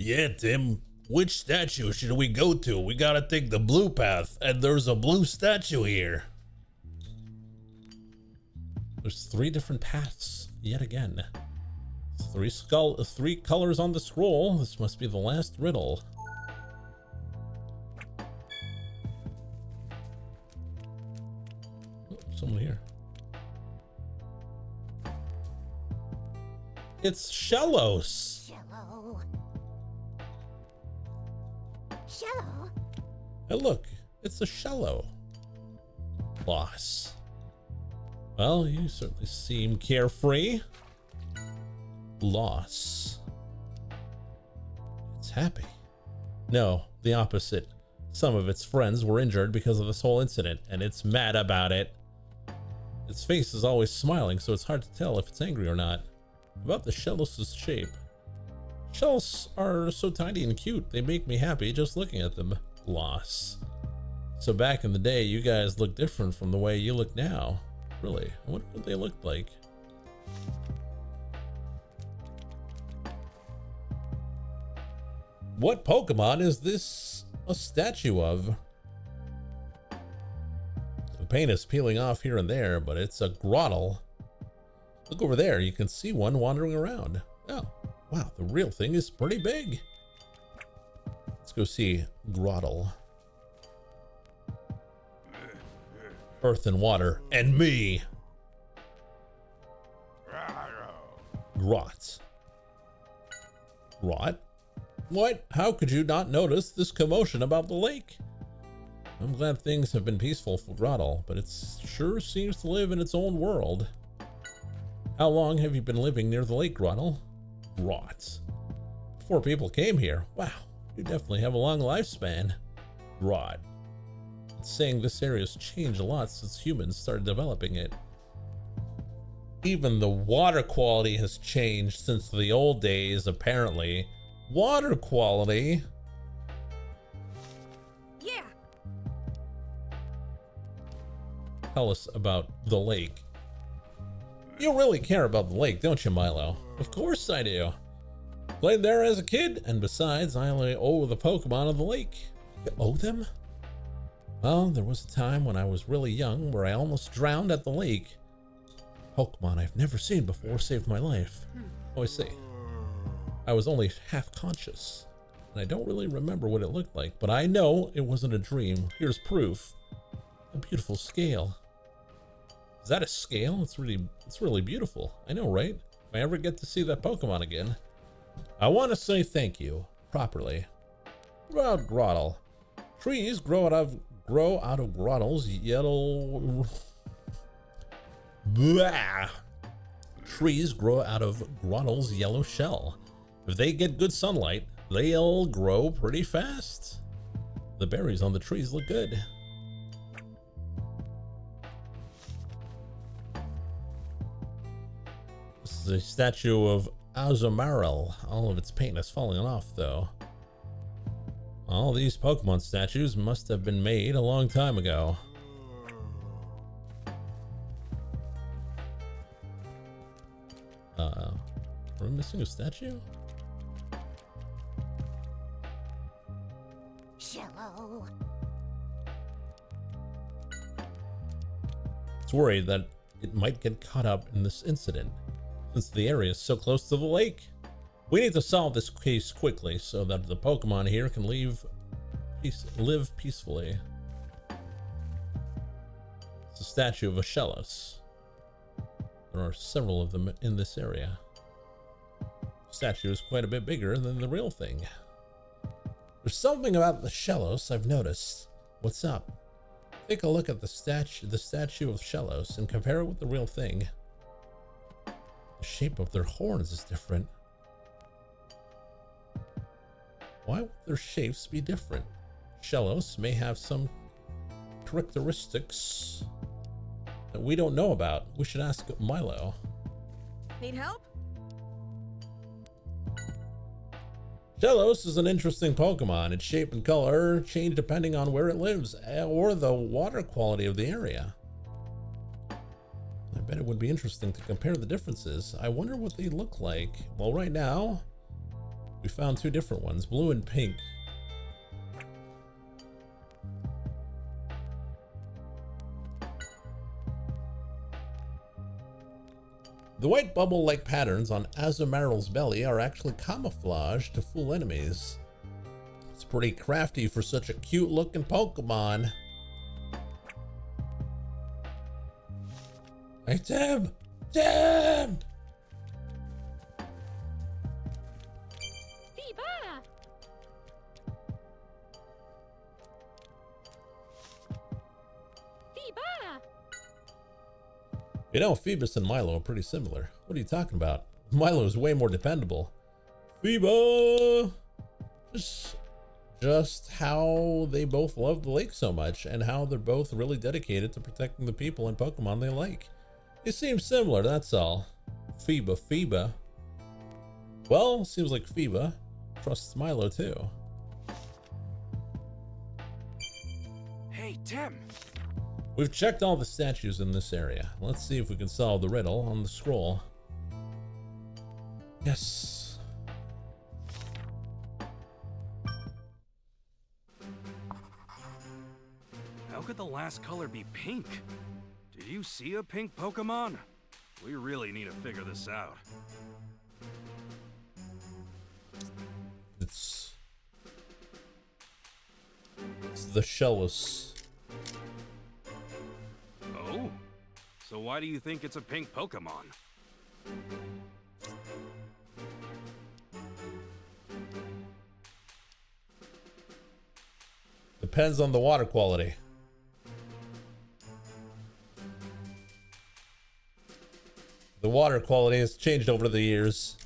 Yeah, Tim. Which statue should we go to? We gotta take the blue path, and there's a blue statue here. There's 3 different paths, yet again. 3 colors on the scroll. This must be the last riddle. Oh, someone here. It's Shellos. Shallow. Shallow. Hey, look, it's a Shello. Loss. Well, you certainly seem carefree. Loss. It's happy. No, the opposite. Some of its friends were injured because of this whole incident, and it's mad about it. Its face is always smiling, so it's hard to tell if it's angry or not. About the Shellos' shape. Shells are so tiny and cute, they make me happy just looking at them. Loss. So back in the day, you guys looked different from the way you look now. Really, I wonder what they looked like. What Pokemon is this a statue of? The paint is peeling off here and there, but it's a Grottle. Look over there, you can see one wandering around. Oh, wow, the real thing is pretty big. Let's go see Grottle. Earth and water, and me. Grot. Grot? What? How could you not notice this commotion about the lake? I'm glad things have been peaceful for Grottle, but it sure seems to live in its own world. How long have you been living near the lake, Grottle? Grot. Before people came here. Wow, you definitely have a long lifespan. Grot. It's saying this area's changed a lot since humans started developing it. Even the water quality has changed since the old days, apparently. Water quality? Yeah. Tell us about the lake. You really care about the lake, don't you, Milo? Of course I do. Played there as a kid, and besides, I only owe the Pokemon of the lake. You owe them? Well, there was a time when I was really young where I almost drowned at the lake. Pokemon I've never seen before saved my life. Oh, I see. I was only half conscious, and I don't really remember what it looked like, but I know it wasn't a dream. Here's proof. A beautiful scale. Is that a scale? It's really beautiful. I know, right? If I ever get to see that Pokemon again, I want to say thank you properly. About Grottle. Trees grow out of Grottle's yellow. Blah. Trees grow out of Grottle's yellow shell. If they get good sunlight, they'll grow pretty fast. The berries on the trees look good. the statue of Azumarill. All of its paint has fallen off, though. All these Pokemon statues must have been made a long time ago. Are we missing a statue? Shallow. It's worried that it might get caught up in this incident, since the area is so close to the lake. We need to solve this case quickly so that the Pokemon here can live peacefully. It's a statue of a Shellos. There are several of them in this area. The statue is quite a bit bigger than the real thing. There's something about the Shellos I've noticed. What's up? Take a look at the statue of Shellos and compare it with the real thing. The shape of their horns is different. Why would their shapes be different? Shellos may have some characteristics that we don't know about. We should ask Milo. Need help? Shellos is an interesting Pokemon. Its shape and color change depending on where it lives or the water quality of the area. I bet it would be interesting to compare the differences. I wonder what they look like. Well, right now, we found two different ones, blue and pink. The white bubble-like patterns on Azumarill's belly are actually camouflage to fool enemies. It's pretty crafty for such a cute-looking Pokemon. Hey, Tim! Tim! You know, Phoebus and Milo are pretty similar. What are you talking about? Milo is way more dependable. Phoeba! Just how they both love the lake so much and how they're both really dedicated to protecting the people and Pokemon they like. It seems similar, that's all. Phoeba. Well, seems like Phoeba trusts Milo too. Hey, Tim! We've checked all the statues in this area. Let's see if we can solve the riddle on the scroll. Yes. How could the last color be pink? Did you see a pink Pokemon? We really need to figure this out. It's the Shellos. Oh? So why do you think it's a pink Pokemon? Depends on the water quality. The water quality has changed over the years.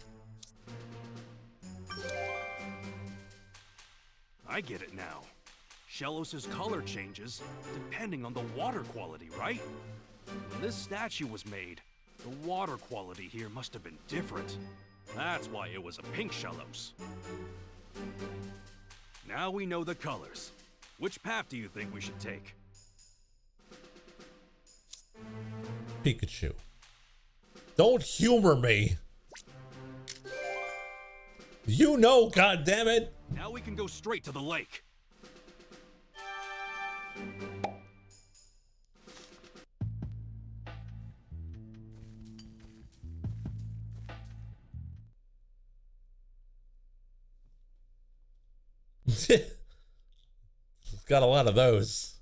I get it now. Shellos' color changes depending on the water quality, right? When this statue was made, the water quality here must have been different. That's why it was a pink Shellos. Now we know the colors. Which path do you think we should take? Pikachu. Don't humor me. You know, goddammit. Now we can go straight to the lake. It's got a lot of those.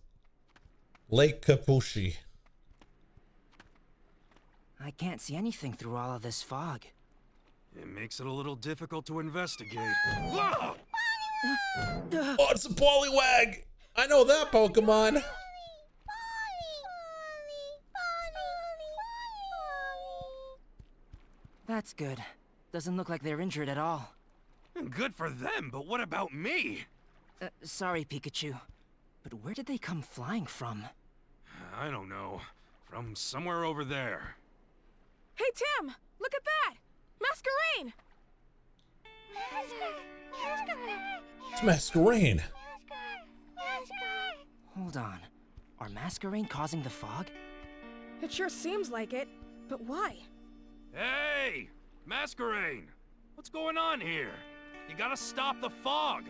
Lake Kapushi. I can't see anything through all of this fog. It makes it a little difficult to investigate. Whoa! Oh, it's a Poliwag! I know that Pokemon! That's good. Doesn't look like they're injured at all. Good for them, but what about me? Sorry, Pikachu. But where did they come flying from? I don't know. From somewhere over there. Hey, Tim! Look at that! Masquerain! It's Masquerain. Hold on. Are Masquerain causing the fog? It sure seems like it, but why? Hey! Masquerain! What's going on here? You gotta stop the fog!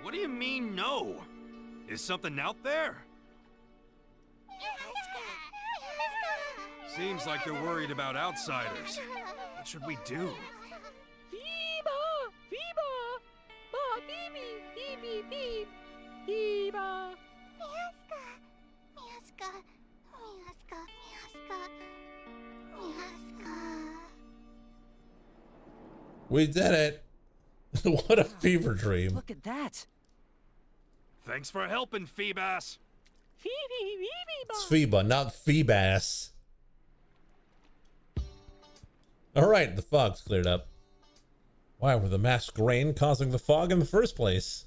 What do you mean, no? Is something out there? Seems like they're worried about outsiders. What should we do? We did it. What a fever dream. Look at that. Thanks for helping, Feebas. It's Phoeba, not Phoebas. Alright, the fog's cleared up. Why were the Masquerain causing the fog in the first place?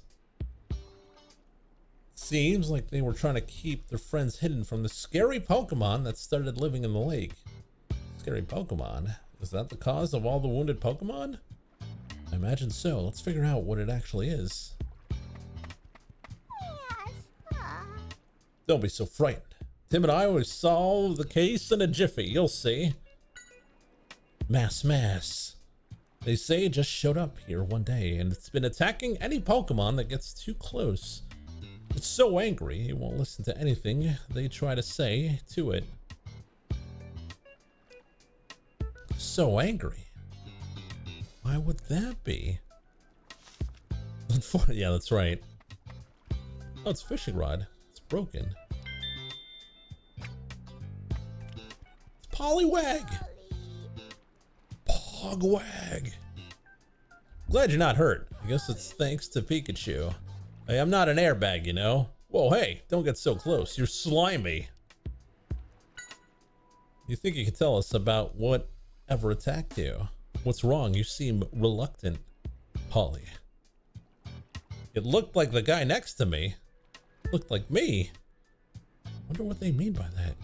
Seems like they were trying to keep their friends hidden from the scary Pokemon that started living in the lake. Scary Pokemon? Is that the cause of all the wounded Pokemon? I imagine so. Let's figure out what it actually is. Don't be so frightened. Tim and I always solve the case in a jiffy. You'll see. Mass. They say it just showed up here one day, and it's been attacking any Pokemon that gets too close. It's so angry, it won't listen to anything they try to say to it. So angry. Why would that be? Yeah, that's right. Oh, it's a fishing rod. It's broken. It's Poliwag! Pogwag! Glad you're not hurt. I guess it's thanks to Pikachu. Hey, I'm not an airbag, you know? Whoa, hey, don't get so close. You're slimy. You think you can tell us about whatever attacked you? What's wrong? You seem reluctant, Polly. It looked like the guy next to me. Looked like me. Wonder what they mean by that.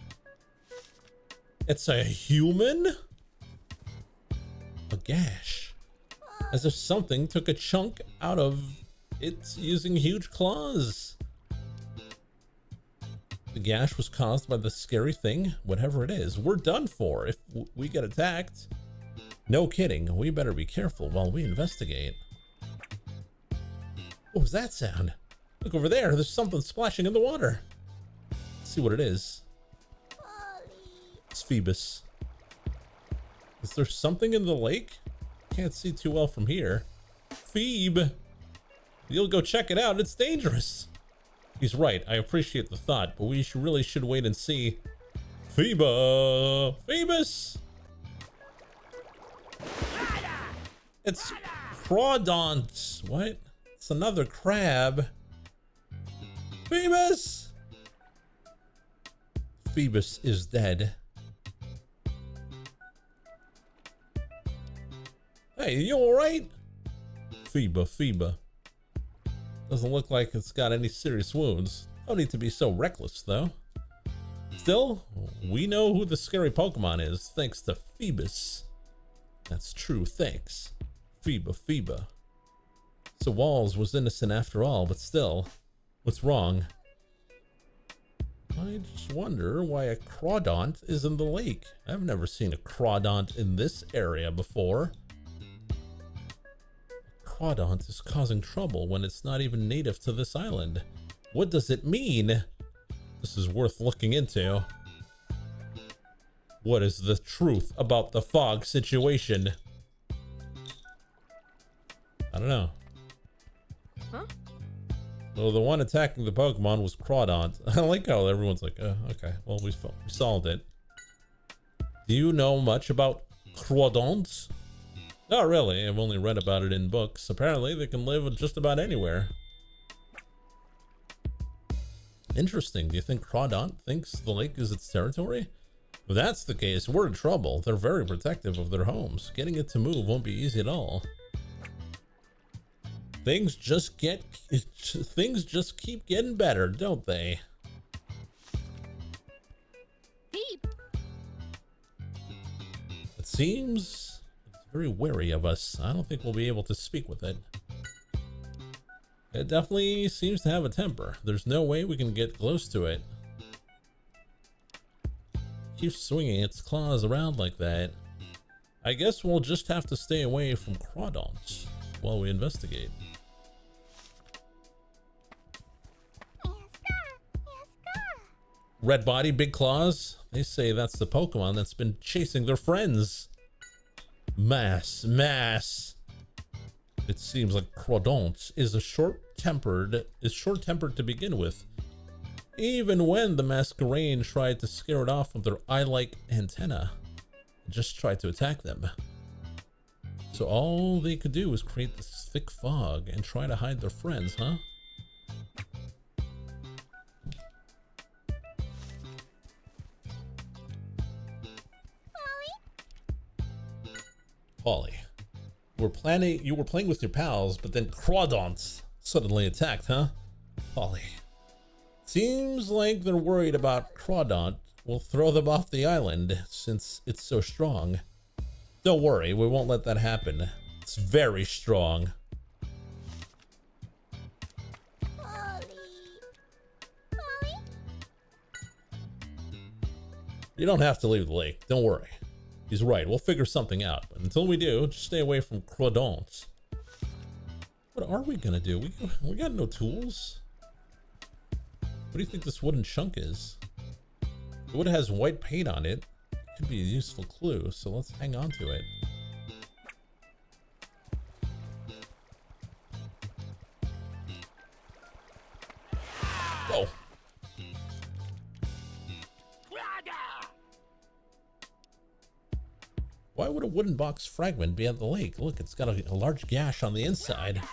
It's a human? A gash. As if something took a chunk out of it using huge claws. The gash was caused by the scary thing, whatever it is. We're done for if we get attacked. No kidding. We better be careful while we investigate. What was that sound? Look over there. There's something splashing in the water. Let's see what it is. It's Phoebus. Is there something in the lake? Can't see too well from here. Phoebe. You'll go check it out. It's dangerous. He's right. I appreciate the thought, but we really should wait and see. Phoebe. Phoebus. It's Crawdont. What? It's another crab. Phoebus. Phoebus is dead. Hey, you alright? Phoebe. Doesn't look like it's got any serious wounds. Don't need to be so reckless, though. Still, we know who the scary Pokemon is, thanks to Phoebus. That's true, thanks. Phoebe. So Walls was innocent after all, but still, what's wrong? I just wonder why a Crawdont is in the lake. I've never seen a Crawdont in this area before. Crawdont is causing trouble when it's not even native to this island. What does it mean? This is worth looking into. What is the truth about the fog situation? I don't know. Huh? Well, the one attacking the Pokemon was Crawdont. I like how everyone's like, okay, well, we solved it. Do you know much about Crawdonts? Not really. I've only read about it in books. Apparently, they can live just about anywhere. Interesting. Do you think Crawdont thinks the lake is its territory? If that's the case, we're in trouble. They're very protective of their homes. Getting it to move won't be easy at all. Things just keep getting better, don't they? seems it's very wary of us. I don't think we'll be able to speak with it. It definitely seems to have a temper. There's no way we can get close to it. Keeps swinging its claws around like that. I guess we'll just have to stay away from Crawdons while we investigate. Red body, big claws. They say that's the Pokemon that's been chasing their friends. Mass. It seems like Crawdons is short-tempered to begin with. Even when the Masquerain tried to scare it off with their eye-like antenna, it just tried to attack them. So all they could do was create this thick fog and try to hide their friends, huh? Polly, you were playing with your pals, but then Crawdons suddenly attacked, huh? Polly. Seems like they're worried about Crawdon will throw them off the island since it's so strong. Don't worry, we won't let that happen. It's very strong. You don't have to leave the lake, don't worry. He's right, we'll figure something out. But until we do, just stay away from Crawdons. What are we gonna do? We got no tools? What do you think this wooden chunk is? The wood has white paint on it. Could be a useful clue, so let's hang on to it. Whoa. Why would a wooden box fragment be at the lake? Look, it's got a large gash on the inside.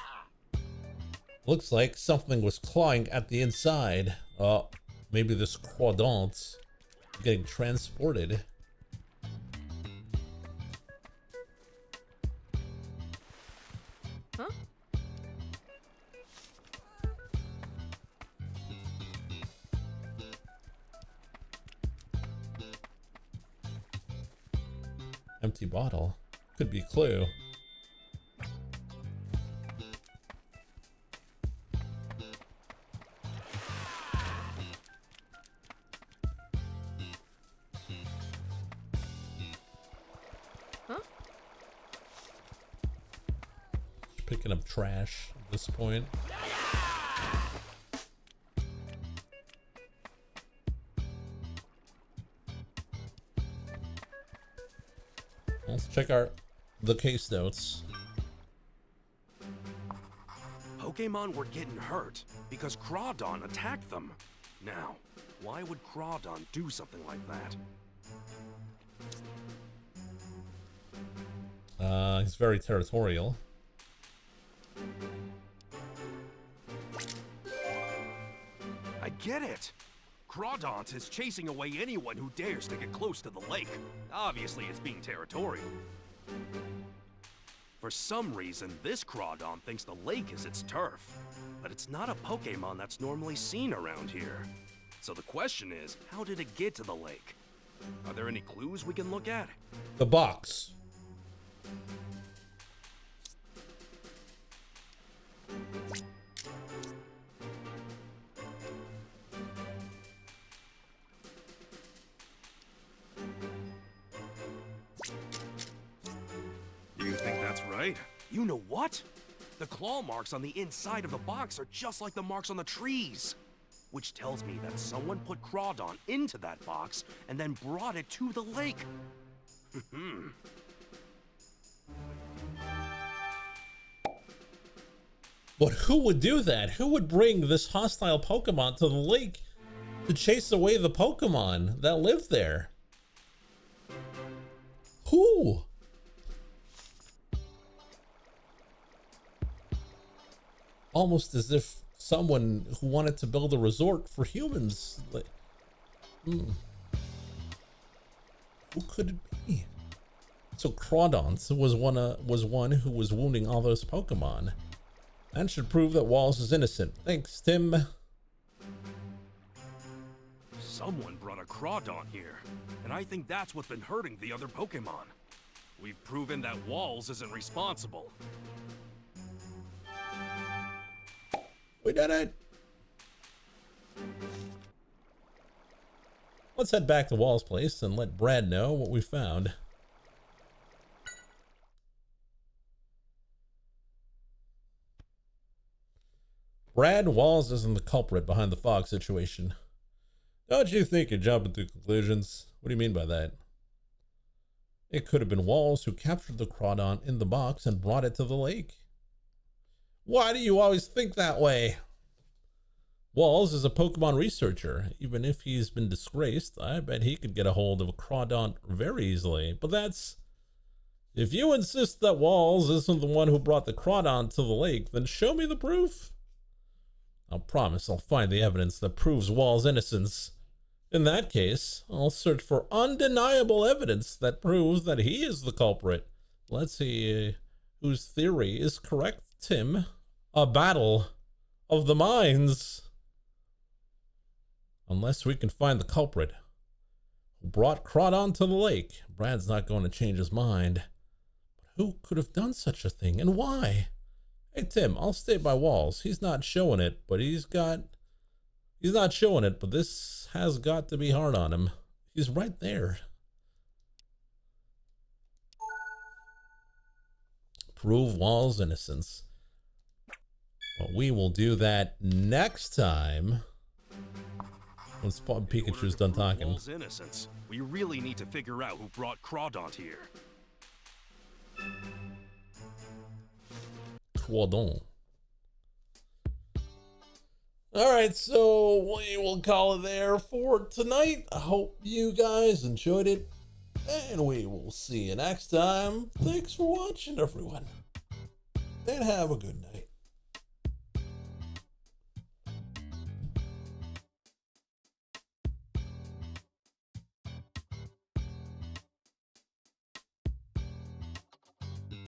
Looks like something was clawing at the inside. Maybe this Crawdon's getting transported. Huh? Empty bottle. Could be a clue. Huh? Picking up trash at this point. Let's check the case notes. Pokemon were getting hurt because Crawdon attacked them. Now, why would Crawdon do something like that? He's very territorial. I get it. Crawdon is chasing away anyone who dares to get close to the lake. Obviously, it's being territorial. For some reason, this Crawdon thinks the lake is its turf. But it's not a Pokemon that's normally seen around here. So the question is, how did it get to the lake? Are there any clues we can look at? The box. You think that's right? You know what? The claw marks on the inside of the box are just like the marks on the trees. Which tells me that someone put Crawdon into that box and then brought it to the lake. But who would do that? Who would bring this hostile Pokemon to the lake to chase away the Pokemon that live there? Who? Almost as if someone who wanted to build a resort for humans. Who could it be? So Crawdon was one who was wounding all those Pokemon. That should prove that Wallace is innocent. Thanks, Tim. Someone brought a Crawdon here, and I think that's what's been hurting the other Pokemon. We've proven that Walls isn't responsible. We did it! Let's head back to Wall's place and let Brad know what we found. Brad, Walls isn't the culprit behind the fog situation. Don't you think you're jumping to conclusions? What do you mean by that? It could have been Walls who captured the Crawdon in the box and brought it to the lake. Why do you always think that way? Walls is a Pokemon researcher. Even if he's been disgraced, I bet he could get a hold of a Crawdon very easily. But that's... If you insist that Walls isn't the one who brought the Crawdon to the lake, then show me the proof. I'll promise I'll find the evidence that proves Walls' innocence. In that case, I'll search for undeniable evidence that proves that he is the culprit. Let's see whose theory is correct, Tim. A battle of the minds. Unless we can find the culprit who brought Crawdon to the lake, Brad's not going to change his mind. But who could have done such a thing and why? Hey, Tim, I'll stay by Walls. He's not showing it, but he's not showing it, but this has got to be hard on him. He's right there. Prove Walls' innocence. But we will do that next time. When Pikachu's done talking. Walls' innocence. We really need to figure out who brought Crawdon here. Crawdon. Alright, so we will call it there for tonight. I hope you guys enjoyed it. And we will see you next time. Thanks for watching, everyone. And have a good night.